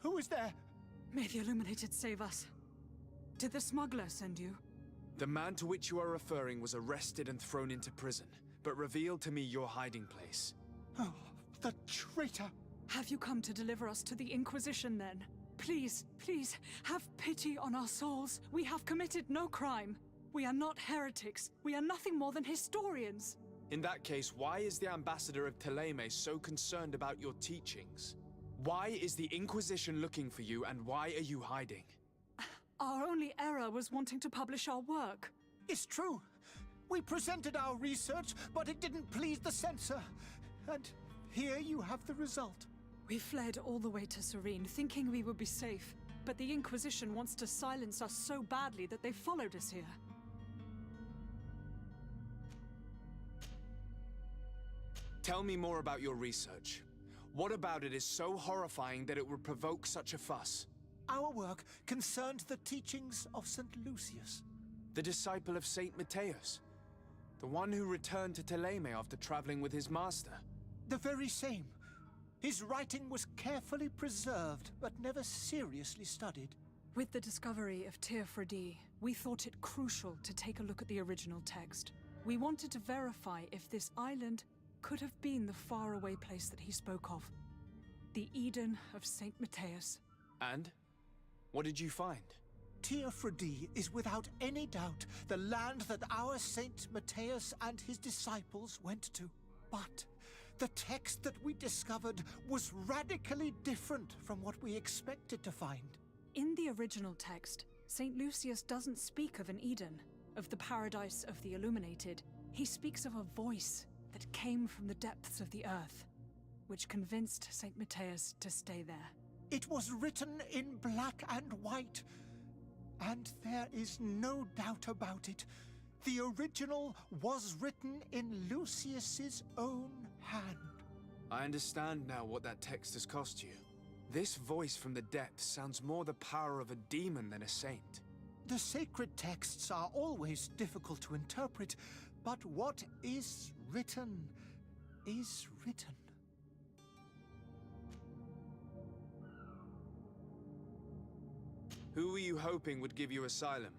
Who is there? May the Illuminated save us. Did the smuggler send you? The man to which you are referring was arrested and thrown into prison, but revealed to me your hiding place. Oh, the traitor! Have you come to deliver us to the Inquisition, then? Please, please, have pity on our souls. We have committed no crime. We are not heretics. We are nothing more than historians. In that case, why is the ambassador of Teleme so concerned about your teachings? Why is the Inquisition looking for you, and why are you hiding? Our only error was wanting to publish our work. It's true. We presented our research, but it didn't please the censor. And here you have the result. We fled all the way to Serene, thinking we would be safe. But the Inquisition wants to silence us so badly that they followed us here. Tell me more about your research. What about it is so horrifying that it would provoke such a fuss? Our work concerned the teachings of St. Lucius. The disciple of Saint Matthias? The one who returned to Teleme after traveling with his master? The very same. His writing was carefully preserved, but never seriously studied. With the discovery of Teofredi, we thought it crucial to take a look at the original text. We wanted to verify if this island could have been the faraway place that he spoke of. The Eden of Saint Matthias. And? What did you find? Teofredi is without any doubt the land that our Saint Matthias and his disciples went to. But the text that we discovered was radically different from what we expected to find. In the original text, St. Lucius doesn't speak of an Eden, of the paradise of the illuminated. He speaks of a voice that came from the depths of the earth, which convinced St. Matthias to stay there. It was written in black and white, and there is no doubt about it. The original was written in Lucius's own hand. I understand now what that text has cost you. This voice from the depths sounds more the power of a demon than a saint. The sacred texts are always difficult to interpret, but what is written is written. Who were you hoping would give you asylum?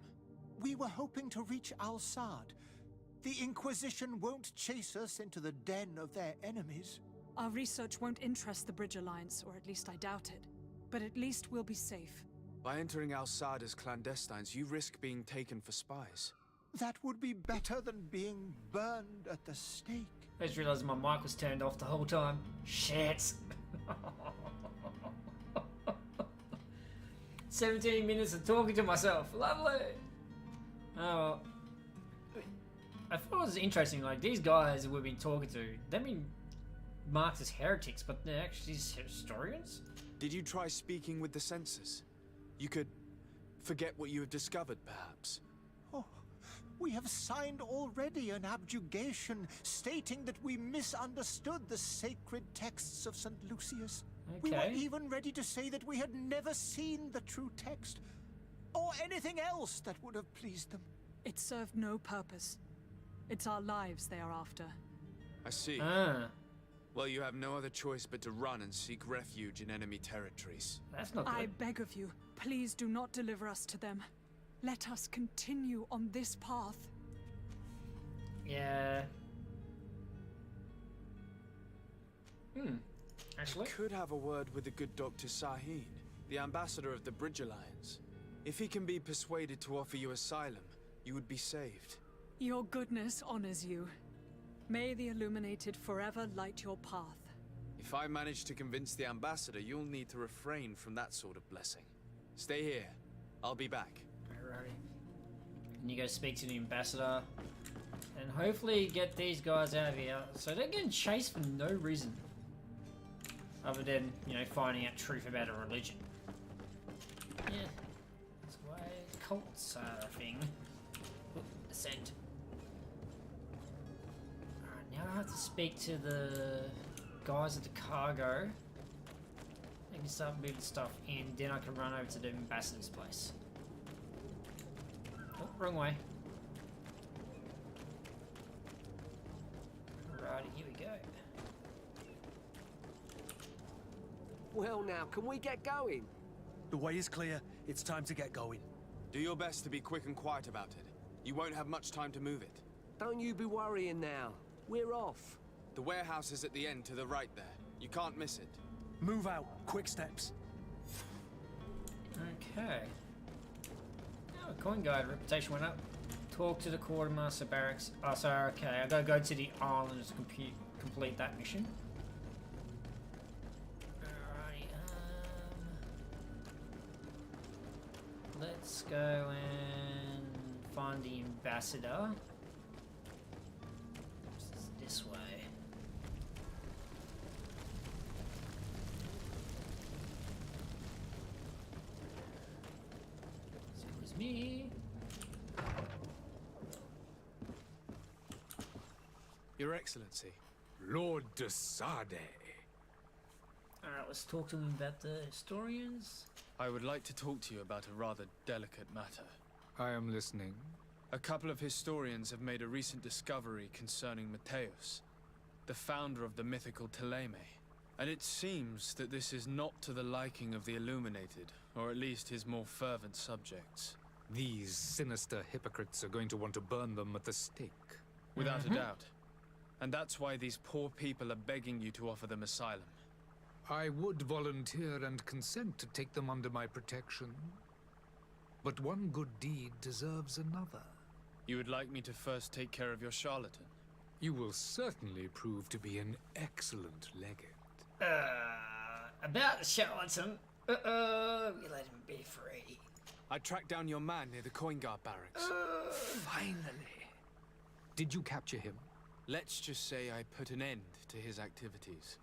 We were hoping to reach Al-Sad. The Inquisition won't chase us into the den of their enemies. Our research won't interest the Bridge Alliance, or at least I doubt it. But at least we'll be safe. By entering Al-Sad as clandestines, you risk being taken for spies. That would be better than being burned at the stake. I just realised my mic was turned off the whole time. Shit. 17 minutes of talking to myself. Lovely. Oh, well. I thought it was interesting. Like, these guys that we've been talking to, they've been marked as heretics, but they're actually historians? Did you try speaking with the censors? You could forget what you have discovered, perhaps. Oh, we have signed already an abjugation stating that we misunderstood the sacred texts of St. Lucius. Okay. We were even ready to say that we had never seen the true text, or anything else that would have pleased them. It served no purpose. It's our lives they are after. I see. Ah, Well, you have no other choice but to run and seek refuge in enemy territories. that's not good. I beg of you, please do not deliver us to them. Let us continue on this path. Yeah. Actually? I could have a word with the good Dr. Sahin, the ambassador of the Bridge Alliance. If he can be persuaded to offer you asylum, you would be saved. Your goodness honors you. May the Illuminated forever light your path. If I manage to convince the ambassador, you'll need to refrain from that sort of blessing. Stay here. I'll be back. Alrighty. And you go speak to the ambassador. And hopefully get these guys out of here. So they're getting chased for no reason. Other than, you know, finding out truth about a religion. Yeah. That's why cults are a thing. Oop, ascend. Alright, now I have to speak to the guys at the cargo. I can start moving stuff in, then I can run over to the ambassador's place. Oh, wrong way. Alrighty, here we go. Well now, can we get going? The way is clear. It's time to get going. Do your best to be quick and quiet about it. You won't have much time to move it. Don't you be worrying now. We're off. The warehouse is at the end to the right there. You can't miss it. Move out. Quick steps. Okay. Oh, coin guide reputation went up Talk to the quartermaster barracks. Oh, sorry, okay. I gotta go to the island to complete that mission. Alrighty, let's go and find the ambassador. This way. So it was me. Your Excellency. Lord de Sade. Alright, let's talk to him about the historians. I would like to talk to you about a rather delicate matter. I am listening. A couple of historians have made a recent discovery concerning Mateus, the founder of the mythical Teleme. And it seems that this is not to the liking of the Illuminated, or at least his more fervent subjects. These sinister hypocrites are going to want to burn them at the stake. Without a doubt. And that's why these poor people are begging you to offer them asylum. I would volunteer and consent to take them under my protection. But one good deed deserves another. You would like me to first take care of your charlatan? You will certainly prove to be an excellent legate. About the charlatan, we let him be free. I tracked down your man near the coin guard barracks. Finally. Did you capture him? Let's just say I put an end to his activities.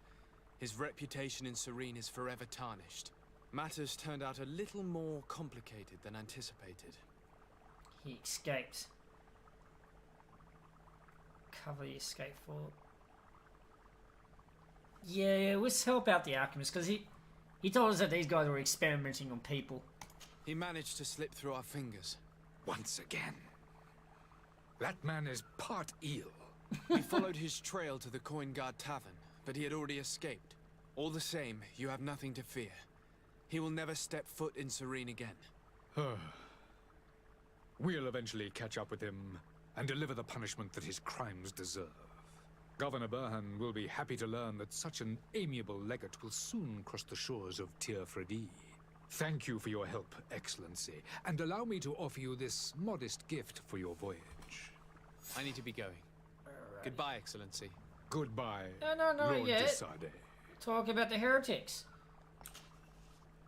His reputation in Serene is forever tarnished. Matters turned out a little more complicated than anticipated. He escaped. Cover the escape for... Yeah, let's help out the alchemist, because he told us that these guys were experimenting on people. He managed to slip through our fingers. Once again. That man is part eel. We followed his trail to the Coin Guard Tavern, but he had already escaped. All the same, you have nothing to fear. He will never step foot in Serene again. We'll eventually catch up with him and deliver the punishment that his crimes deserve. Governor Burhan will be happy to learn that such an amiable legate will soon cross the shores of Tir Fredi. Thank you for your help, Excellency, and allow me to offer you this modest gift for your voyage. I need to be going. Goodbye, Excellency. Goodbye, No, Lord yet. de Sade. Talk about the heretics.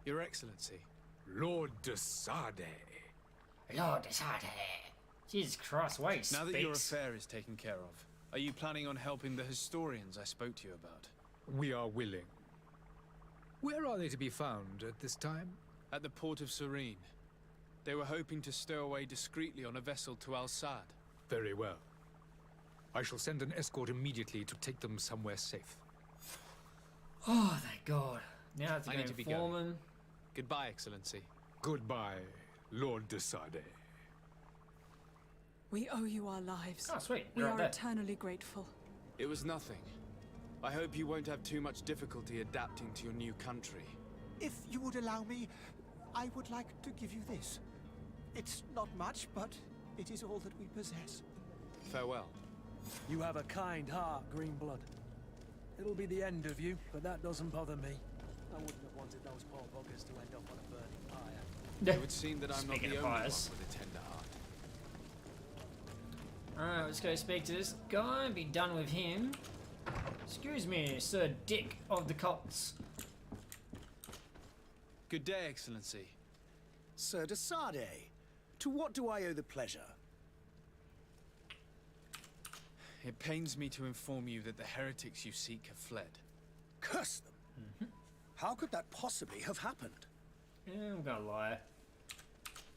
Your Excellency. Lord de Sade. Lord de Sade. Jesus Christ, wait. Now that your affair is taken care of, are you planning on helping the historians I spoke to you about? We are willing. Where are they to be found at this time? At the port of Serene. They were hoping to stow away discreetly on a vessel to Al-Sad. Very well. I shall send an escort immediately to take them somewhere safe. Oh, thank God. Now I have to I go need to be inform going. him. Goodbye, Excellency. Goodbye, Lord de Sade. We owe you our lives. Oh, sweet. We You're are right there. eternally grateful. It was nothing. I hope you won't have too much difficulty adapting to your new country. If you would allow me, I would like to give you this. It's not much, but it is all that we possess. Farewell. You have a kind heart, Greenblood. It'll be the end of you, but that doesn't bother me. I wouldn't have wanted those poor buggers to end up on a burning pyre. It would seem that I'm not Speaking the of only one fires. with a tender heart. Alright, let's go speak to this guy and be done with him. Excuse me, Sir Dick of the Cults. Good day, Excellency. Sir de Sade, to what do I owe the pleasure? It pains me to inform you that the heretics you seek have fled. Curse them! How could that possibly have happened? Yeah, I'm gonna lie.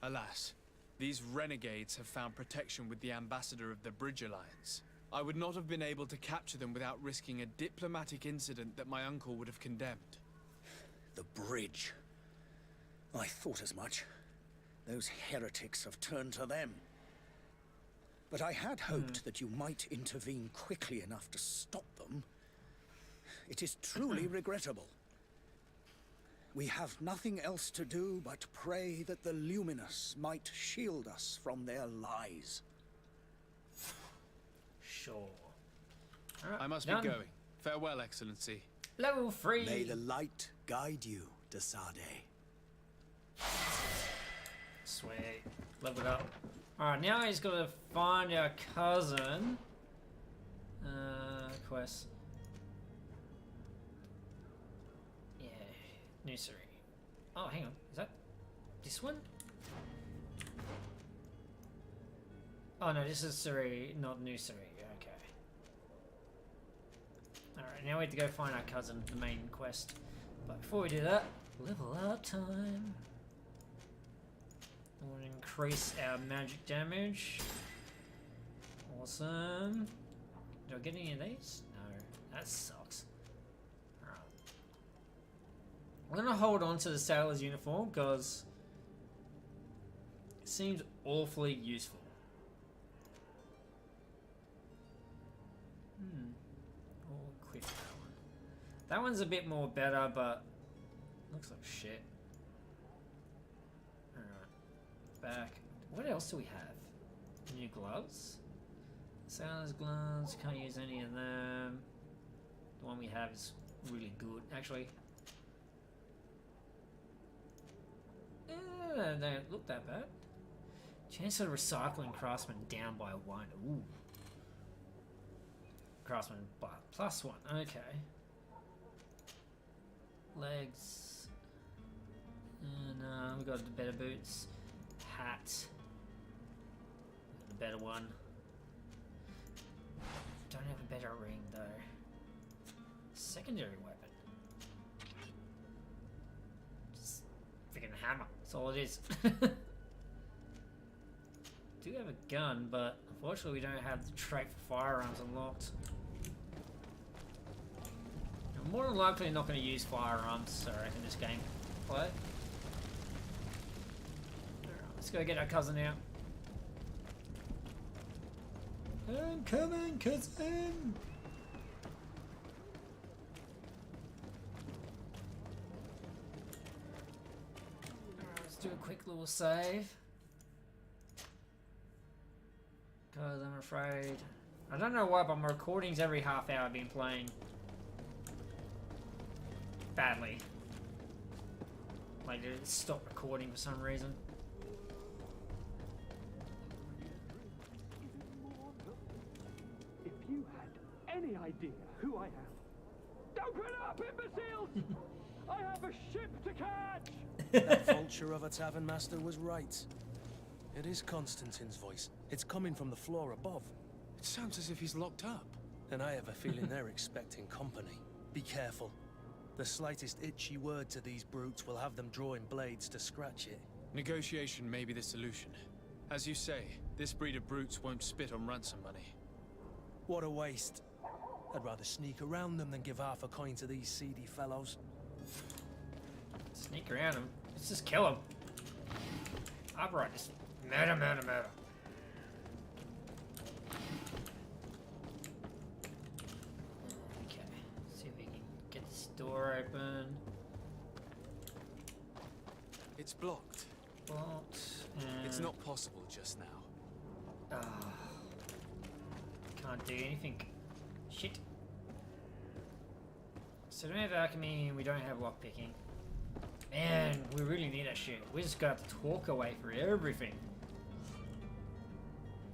Alas, these renegades have found protection with the ambassador of the Bridge Alliance. I would not have been able to capture them without risking a diplomatic incident that my uncle would have condemned. The bridge. I thought as much. Those heretics have turned to them. But I had hoped that you might intervene quickly enough to stop them. It is truly regrettable. We have nothing else to do but pray that the Luminous might shield us from their lies. Sure. Alright, I must done. be going. Farewell, Excellency. Level 3. May the light guide you, de Sade. Sweet. Leveled up. Alright, now he's got to find our cousin. Quest. Yeah, nursery. Oh, hang on. Is that this one? Oh no, this is Surrey, not New Surrey. Okay. Alright, now we have to go find our cousin, the main quest. But before we do that, level up time. I want to increase our magic damage. Awesome. Do I get any of these? No, that sucks. Alright. I'm gonna hold on to the sailor's uniform because it seems awfully useful. I'll equip that one. That one's a bit more better, but looks like shit. Alright. Back. What else do we have? New gloves? Sailor's gloves, can't use any of them. The one we have is really good, actually. They don't look that bad. Chance of recycling craftsman down by 1. Ooh. Craftsman by +1. Okay. Legs. And we got the better boots. Hat. The better one. Don't have a better ring though. Secondary weapon. Just freaking hammer. That's all it is. Do have a gun, but unfortunately we don't have the trait for firearms unlocked. I'm more than likely not going to use firearms, I reckon, this game play. Alright, let's go get our cousin out. I'm coming, cousin! Let's do a quick little save. Because I'm afraid... I don't know why, but my recordings every half hour I've been playing badly. Like, it stopped recording for some reason. If you had any idea who I am. Open up, imbeciles! I have a ship to catch! That vulture of a tavern master was right. It is Constantine's voice. It's coming from the floor above. It sounds as if he's locked up. And I have a feeling they're expecting company. Be careful. The slightest itchy word to these brutes will have them drawing blades to scratch it. Negotiation may be the solution. As you say, this breed of brutes won't spit on ransom money. What a waste. I'd rather sneak around them than give half a coin to these seedy fellows. Sneak around them? Let's just kill them. Upright, just murder, murder, murder. Okay, see if we can get this door open. It's blocked. Blocked. It's not possible just now. Can't do anything. Shit. So we don't have alchemy, we don't have lockpicking. Man, we really need that shit. We just got to talk away for everything.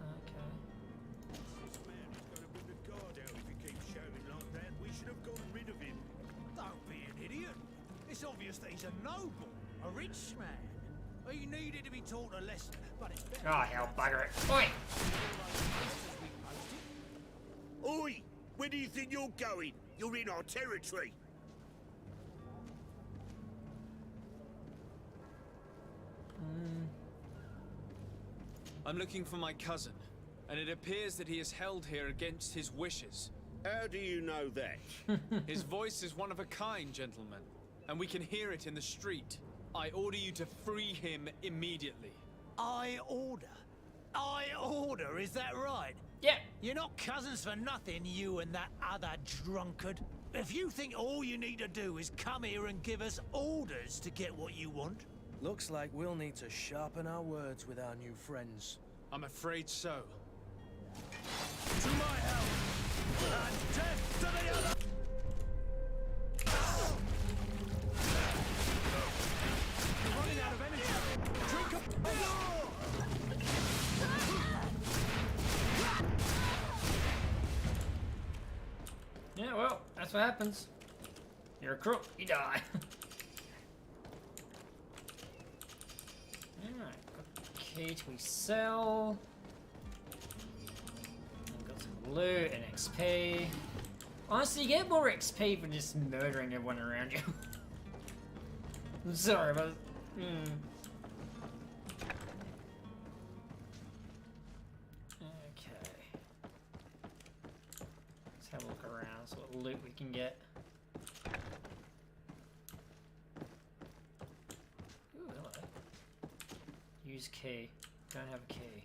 Okay. This man is going to bring the guard out if he keeps shouting like that. We should have gotten rid of him. Don't be an idiot. It's obvious that he's a noble, a rich man. He needed to be taught a lesson, but it's better. Oh, hell, bugger it. Oi! Oi! Where do you think you're going? You're in our territory. I'm looking for my cousin, and it appears that he is held here against his wishes. How do you know that? His voice is one of a kind, gentlemen, and we can hear it in the street. I order you to free him immediately. I order? I order, is that right? Yeah. You're not cousins for nothing, you and that other drunkard. If you think all you need to do is come here and give us orders to get what you want... Looks like we'll need to sharpen our words with our new friends. I'm afraid so. To my help! And death to the other! You're running out of energy. Drink up... what happens. You're a crook, you die. Alright, got the key to his cell. And got some loot and XP. Honestly, you get more XP for just murdering everyone around you. I'm sorry, but... Okay. Let's have a look around, see what loot we can get. Ooh, hello. Use key. Don't have a key.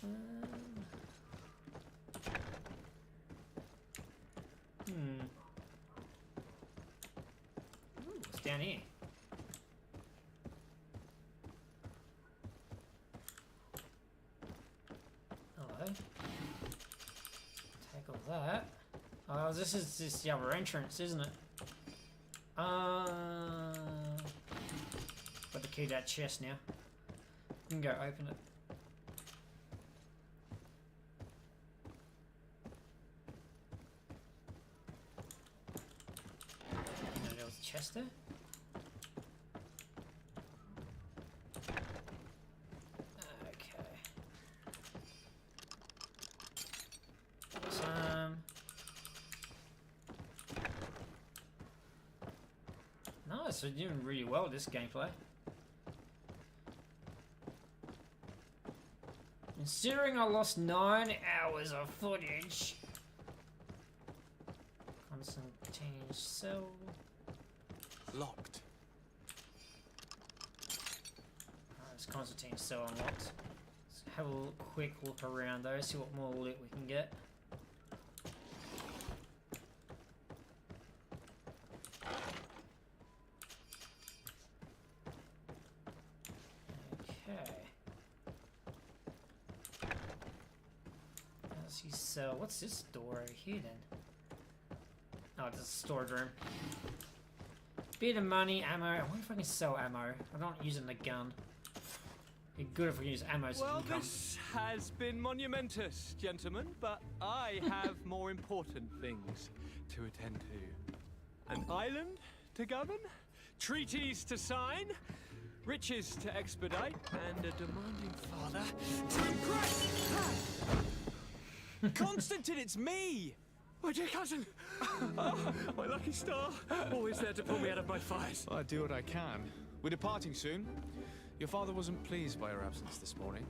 Ooh, what's down here? Hello. Take all that. Oh, this is just the other entrance, isn't it? Got the key to that chest now. You can go open it. There was a chest there. Okay. Nice, we're doing really well this gameplay. Considering I lost 9 hours of footage. Constantine cell. Locked. It's Constantine's cell unlocked. Let's have a quick look around though, see what more loot we can get. So, what's this door over here then? Oh, it's a storage room. Bit of money, ammo. I wonder if I can sell ammo. I'm not using the gun. Be good if we use ammo. So well, this has been monumentous, gentlemen, but I have more important things to attend to. An island to govern, treaties to sign, riches to expedite, and a demanding father to impress. Constantine, it's me! My dear cousin! Oh, my lucky star! Always there to pull me out of my fires. Well, I do what I can. We're departing soon. Your father wasn't pleased by your absence this morning.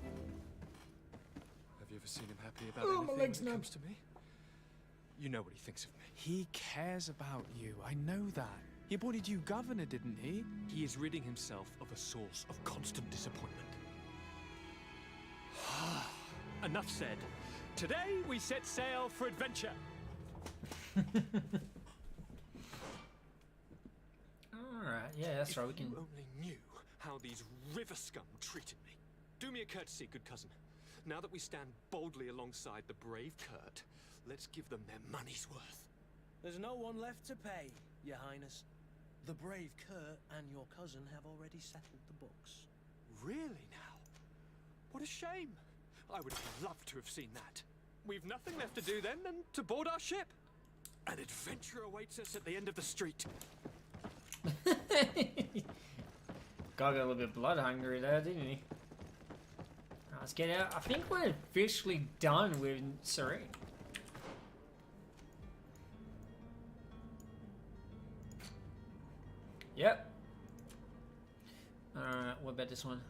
Have you ever seen him happy about anything when it comes to me? You know what he thinks of me. He cares about you. I know that. He appointed you governor, didn't he? He is ridding himself of a source of constant disappointment. Enough said. Today, we set sail for adventure. Alright, yeah, that's right, we can... If you only knew how these river scum treated me. Do me a courtesy, good cousin. Now that we stand boldly alongside the brave Kurt, let's give them their money's worth. There's no one left to pay, Your Highness. The brave Kurt and your cousin have already settled the books. Really now? What a shame. I would have loved to have seen that. We've nothing left to do then than to board our ship. An adventure awaits us at the end of the street. Got a little bit blood hungry there, didn't he? Right, let's get out. I think we're officially done with Serene. Yep. Alright, what about this one?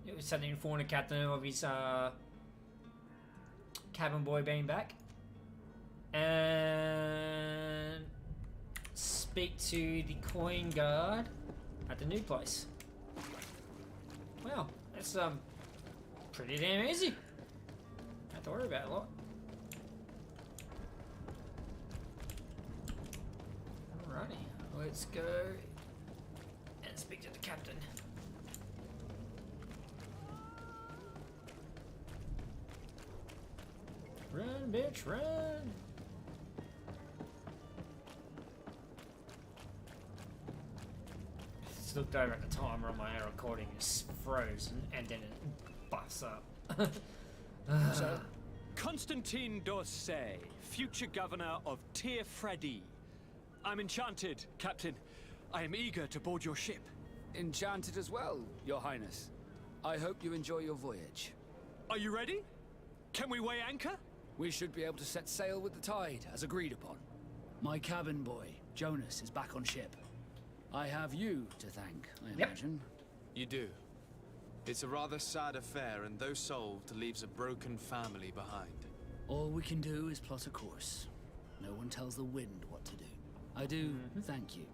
It was something inform the captain of his cabin boy being back. And speak to the coin guard at the new place. Well, that's pretty damn easy. Don't have to worry about it a lot. Alrighty, let's go and speak to the captain. Run, bitch, run! Just looked over at the timer on my recording, it's frozen, and then it buffs up. So, Constantine d'Orsay, future governor of Tir-Fredi. I'm enchanted, Captain. I am eager to board your ship. Enchanted as well, Your Highness. I hope you enjoy your voyage. Are you ready? Can we weigh anchor? We should be able to set sail with the tide, as agreed upon. My cabin boy, Jonas, is back on ship. I have you to thank, I imagine. You do. It's a rather sad affair, and though solved, leaves a broken family behind. All we can do is plot a course. No one tells the wind what to do. I do thank you.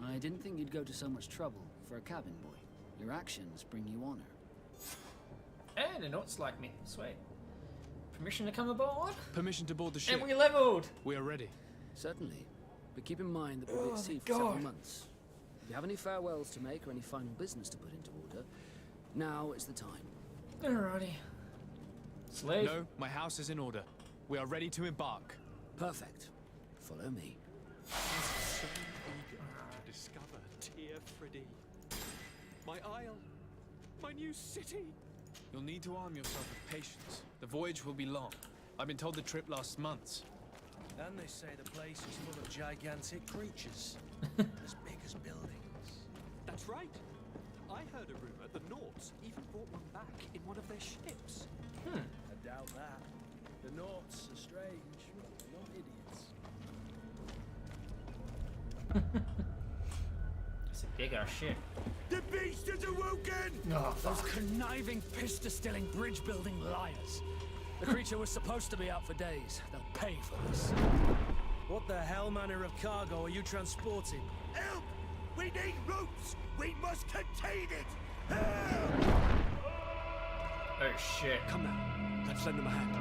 I didn't think you'd go to so much trouble for a cabin boy. Your actions bring you honor. And the Nauts like me. Sweet. Permission to come aboard? Permission to board the ship. And we leveled! We are ready. Certainly. But keep in mind that we'll be at sea for several months. If you have any farewells to make or any final business to put into order, now is the time. Alrighty. Slave. No, my house is in order. We are ready to embark. Perfect. Follow me. So eager to discover Tir-Fredi. My isle. My new city. You'll need to arm yourself with patience. The voyage will be long. I've been told the trip lasts months. And they say the place is full of gigantic creatures. As big as buildings. That's right. I heard a rumor the Nauts even brought one back in one of their ships. I doubt that. The Nauts are strange, not idiots. It's a big ass ship. The beast is awoken! Oh, those conniving, piss-distilling, bridge-building liars. The creature was supposed to be out for days. They'll pay for this. What the hell manner of cargo are you transporting? Help! We need ropes! We must contain it! Help! Oh shit. Come now. Let's lend them a hand.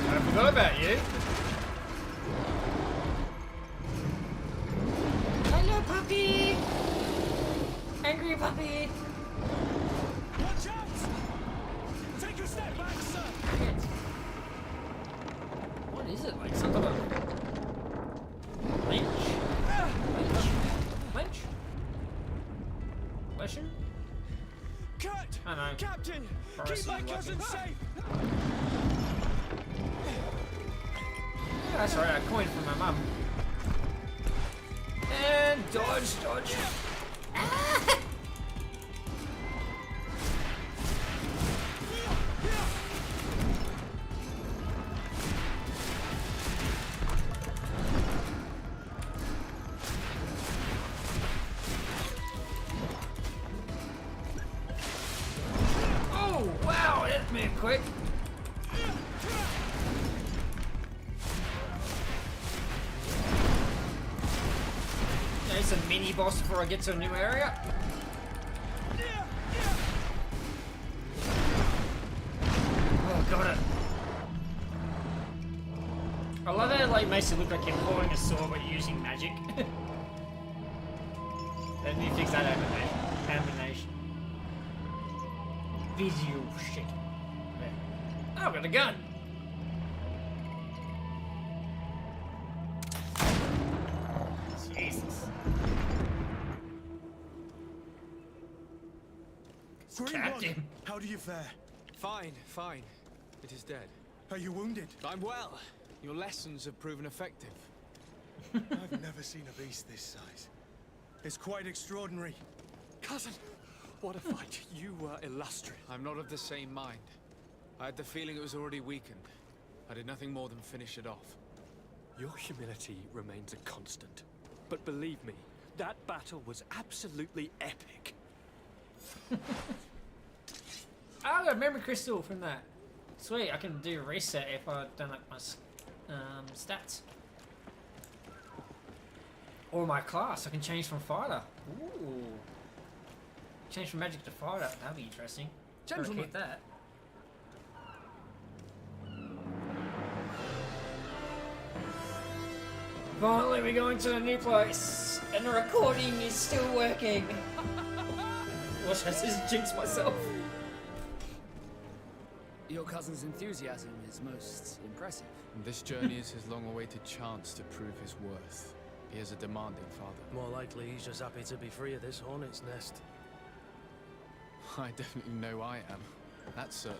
I forgot about you. Hello, puppy! Angry puppy! Watch out! Take a step back, sir! What is it? Like some kind of lynch? Lynch? Question? Cut! I know. Captain! Forrest Keep my is cousin lucky. safe! Yeah, that's right, I coined from my mum. And dodge, dodge. Ah! Oh, wow, that hit me quick. There's a mini boss before I get to a new area. Oh, got it. I love how it like makes it look like you're holding a sword but you're using magic. Let me fix that animation. Visual shit. Oh, I've got a gun. Jesus. Captain. How do you fare? Fine, fine. It is dead. Are you wounded? I'm well. Your lessons have proven effective. I've never seen a beast this size. It's quite extraordinary. Cousin, what a fight. You were illustrious. I'm not of the same mind. I had the feeling it was already weakened. I did nothing more than finish it off. Your humility remains a constant. But believe me, that battle was absolutely epic. I got a memory crystal from that. Sweet, I can do a reset if I don't like my stats. Or my class, I can change from fighter. Ooh. Change from magic to fighter, that'd be interesting. Gentlemen. Keep that. Finally, we're going to a new place, and the recording is still working. Watch, I just jinx myself. Your cousin's enthusiasm is most impressive. This journey is his long-awaited chance to prove his worth. He is a demanding father. More likely he's just happy to be free of this hornet's nest. I definitely know I am. That's certain.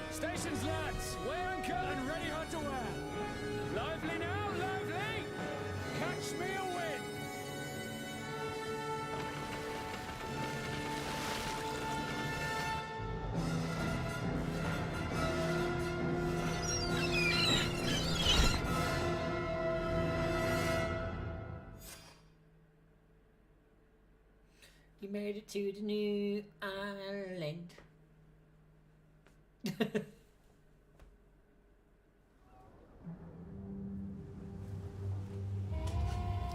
Stations, lads! Weigh anchor and ready hard to wear. Lively now, lively! Catch me a wind! You made it to the new island.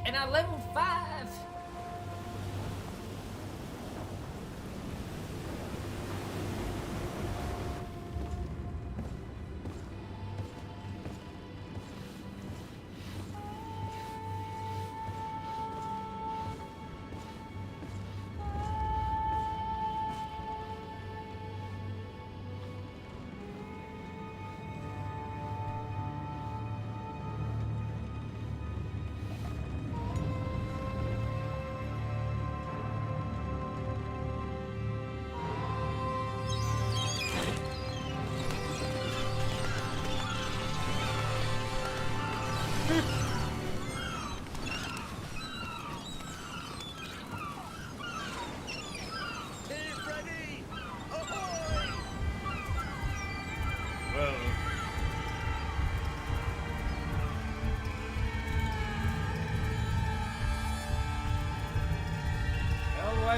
And I level 5.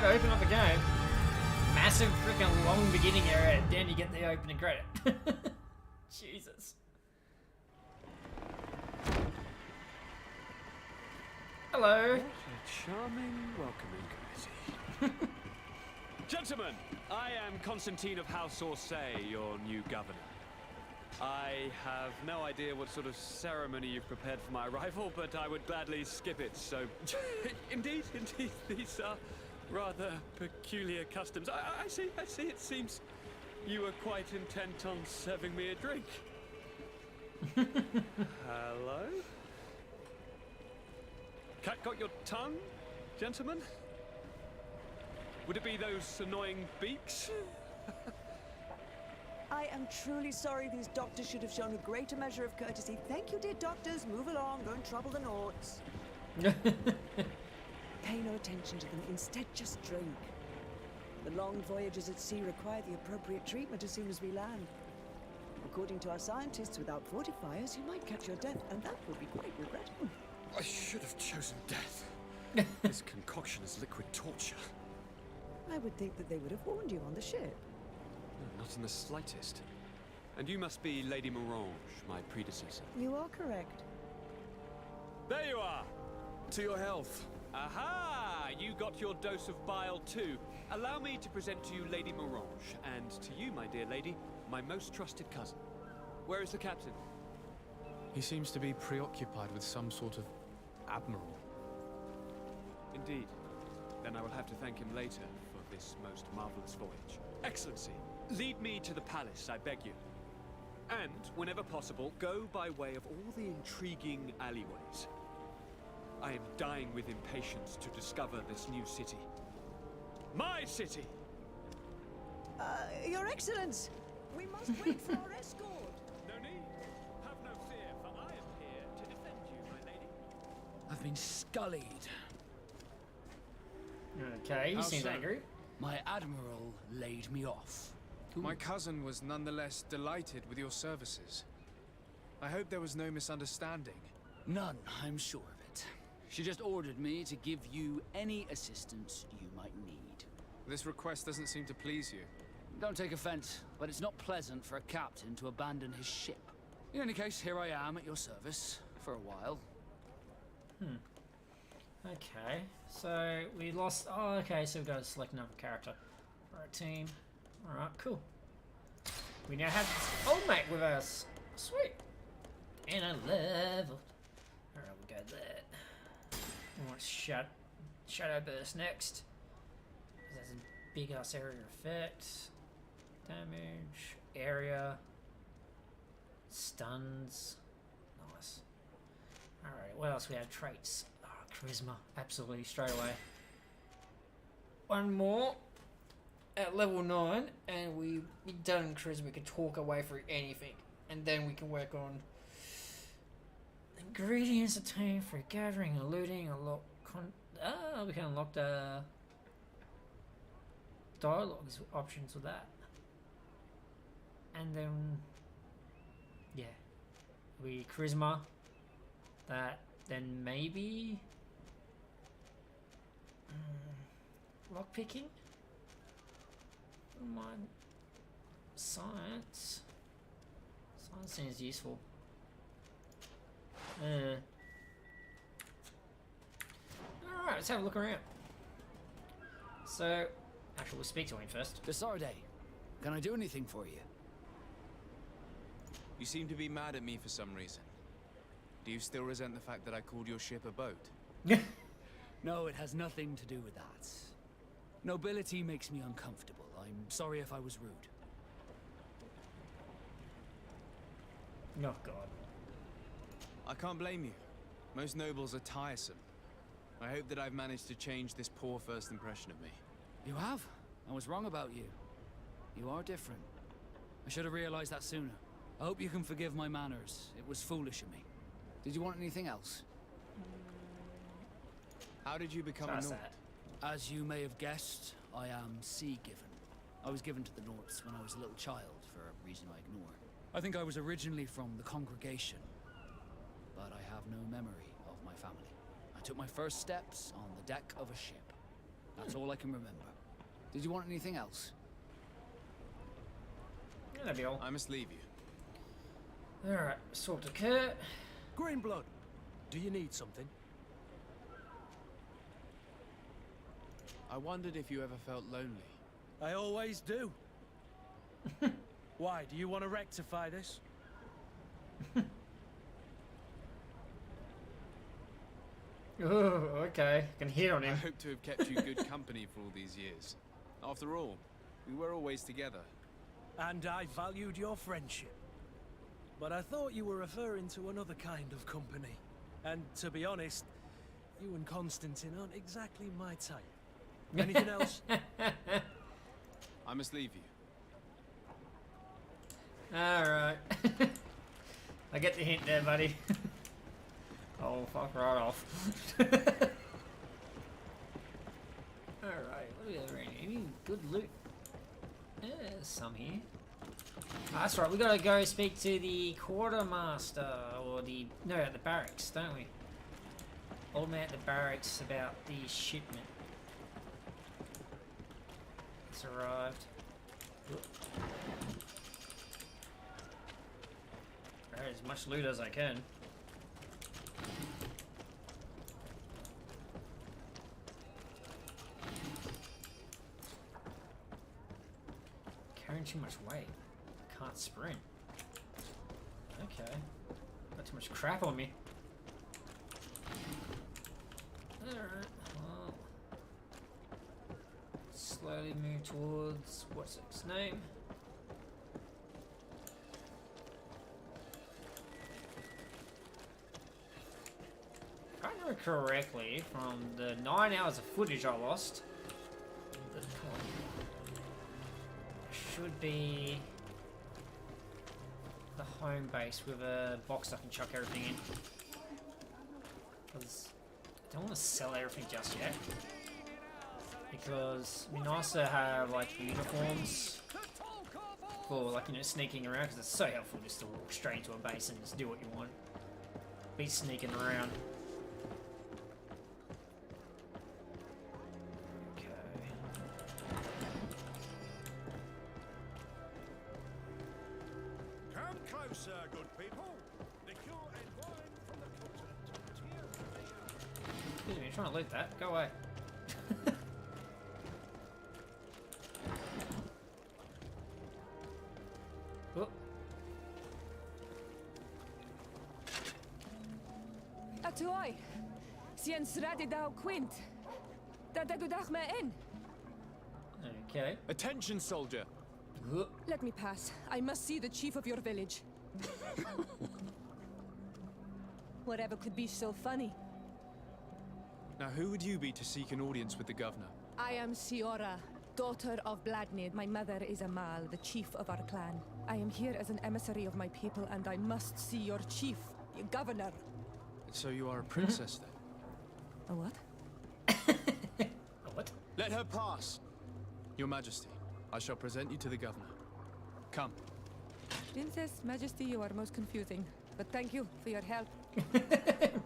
To open up the game. Massive freaking long beginning area, and then you get the opening credit. Jesus. Hello. What a charming welcoming committee. Gentlemen, I am Constantine of House Orsay, your new governor. I have no idea what sort of ceremony you've prepared for my arrival, but I would gladly skip it, so... Indeed, these are rather peculiar customs. I see, it seems you were quite intent on serving me a drink. Hello? Cat got your tongue, gentlemen? Would it be those annoying beaks? I am truly sorry. These doctors should have shown a greater measure of courtesy. Thank you, dear doctors. Move along. Don't trouble the Nords. Pay no attention to them. Instead, just drink. The long voyages at sea require the appropriate treatment as soon as we land. According to our scientists, without fortifiers, you might catch your death, and that would be quite regrettable. I should have chosen death. This concoction is liquid torture. I would think that they would have warned you on the ship. Not in the slightest. And you must be Lady Morange, my predecessor. You are correct. There you are! To your health. Aha! You got your dose of bile too. Allow me to present to you Lady Morange, and to you, my dear lady, my most trusted cousin. Where is the captain? He seems to be preoccupied with some sort of admiral. Indeed. Then I will have to thank him later for this most marvelous voyage. Excellency, lead me to the palace, I beg you. And, whenever possible, go by way of all the intriguing alleyways. I am dying with impatience to discover this new city. My city! Your Excellence! We must wait for our escort! No need. Have no fear, for I am here to defend you, my lady. I've been scullied. Okay, you How seem so? angry. My admiral laid me off. My cousin was nonetheless delighted with your services. I hope there was no misunderstanding. None, I'm sure of it. She just ordered me to give you any assistance you might need. This request doesn't seem to please you. Don't take offense, but it's not pleasant for a captain to abandon his ship. In any case, here I am at your service for a while. Okay, so we lost... Oh, okay, so we've got to select another character. Alright, team. Alright, cool. We now have this old mate with us. Sweet. And I leveled. Alright, we'll go there. We want Shadow Burst next. That's a big ass area effect. Damage. Area. Stuns. Nice. Alright, what else we have? Traits. Oh, charisma. Absolutely, straight away. One more. At level 9, and we done in charisma. We can talk away through anything. And then we can work on ingredients obtained for gathering and looting. We can unlock the dialogues options with that. And then, yeah, we charisma that. Then maybe lock picking. My science seems useful. Alright, let's have a look around. So, actually, we'll speak to him first. Desarde, can I do anything for you? You seem to be mad at me for some reason. Do you still resent the fact that I called your ship a boat? No, it has nothing to do with that. Nobility makes me uncomfortable. I'm sorry if I was rude. Oh, God. I can't blame you. Most nobles are tiresome. I hope that I've managed to change this poor first impression of me. You have? I was wrong about you. You are different. I should have realized that sooner. I hope you can forgive my manners. It was foolish of me. Did you want anything else? How did you become a Nord? As you may have guessed, I am sea-given. I was given to the Nords when I was a little child, for a reason I ignore. I think I was originally from the congregation, but I have no memory of my family. I took my first steps on the deck of a ship. That's all I can remember. Did you want anything else? Yeah, that'd be all. I must leave you. Alright, talk to Kurt. Greenblood, do you need something? I wondered if you ever felt lonely. I always do. Why, do you want to rectify this? Oh, okay. I can hear on him. I hope to have kept you good company for all these years. After all, we were always together. And I valued your friendship. But I thought you were referring to another kind of company. And to be honest, you and Constantine aren't exactly my type. Anything else? I must leave you. Alright. I get the hint there, buddy. Oh, fuck right off. Alright, what do we have around here? Any good loot? Yeah, there's some here. That's right, we gotta go speak to the quartermaster, or the barracks, don't we? Old man at the barracks about the shipment. It's arrived. Grab as much loot as I can. Carrying too much weight. Can't sprint. Okay. Got too much crap on me. Alright, well. Slowly move towards what's its name? If I remember correctly, from the 9 hours of footage I lost, should be the home base with a box I can chuck everything in. Because I don't want to sell everything just yet. Because it'd be nice to have like uniforms for like, you know, sneaking around, because it's so helpful just to walk straight into a base and just do what you want. Be sneaking around. Come closer, good people. Liquor and wine from the continent. Excuse me, I'm trying to loot that. Go away. Oh. Atuai. Siens radi dau quint. Da dudach me in. Okay. Attention, soldier. Let me pass. I must see the chief of your village. Whatever could be so funny? Now, who would you be to seek an audience with the governor? I am Siora, daughter of Bladnid. My mother is Amal, the chief of our clan. I am here as an emissary of my people, and I must see your chief, your governor. So you are a princess, then? A what? What? Let her pass! Your Majesty, I shall present you to the governor. Come. Princess Majesty, you are most confusing. But thank you for your help.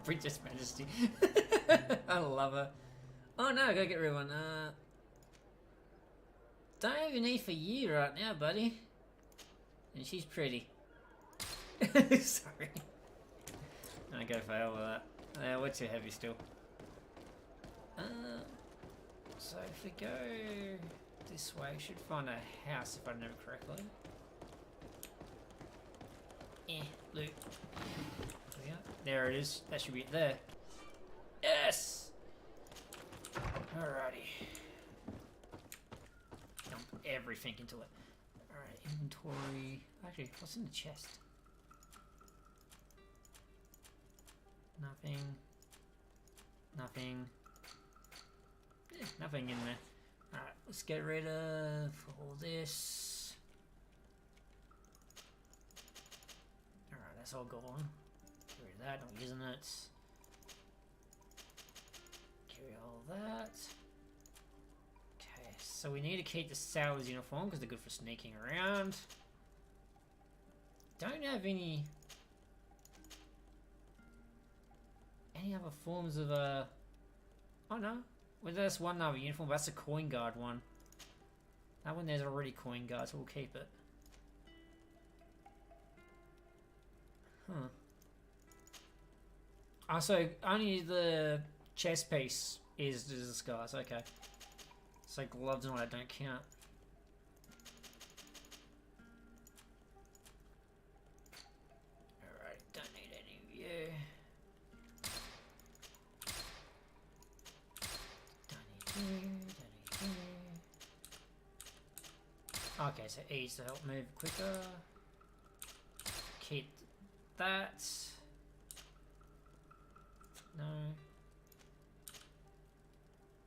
Princess Majesty. I love her. Oh no, go get rid of one. Don't have a need for you right now, buddy. And she's pretty. Sorry. I go fail with that. We're too heavy still. So if we go this way, we should find a house if I remember correctly. Loot. There it is. That should be it there. Yes! Alrighty. Dump everything into it. Alright, inventory. Actually, what's in the chest? Nothing. Nothing. Yeah, nothing in there. Alright, let's get rid of all this. Alright, that's all gone. Get rid of that, not using it. Carry all that. Okay, so we need to keep the sailor's uniform because they're good for sneaking around. Don't have any other forms of oh no. Well, there's one other uniform, but that's a coin guard one. That one there's already coin guard, so we'll keep it. Huh. Oh, so only the chest piece is the disguise, okay. So gloves and all that don't count. Alright, don't need any of you. Okay, so E's to help move quicker. Keep that. No.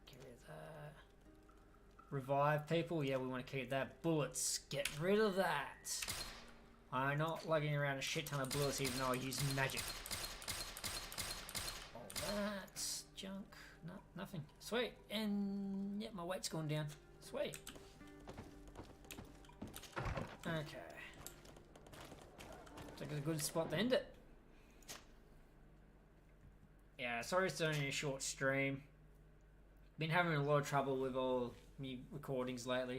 Get rid of that. Revive people, yeah, we want to keep that. Bullets, get rid of that. I'm not lugging around a shit ton of bullets even though I use magic. All that's junk. No, nothing. Sweet. And yeah, my weight's gone down. Sweet. Okay. Looks like it's a good spot to end it. Yeah, sorry it's only a short stream. Been having a lot of trouble with all me recordings lately.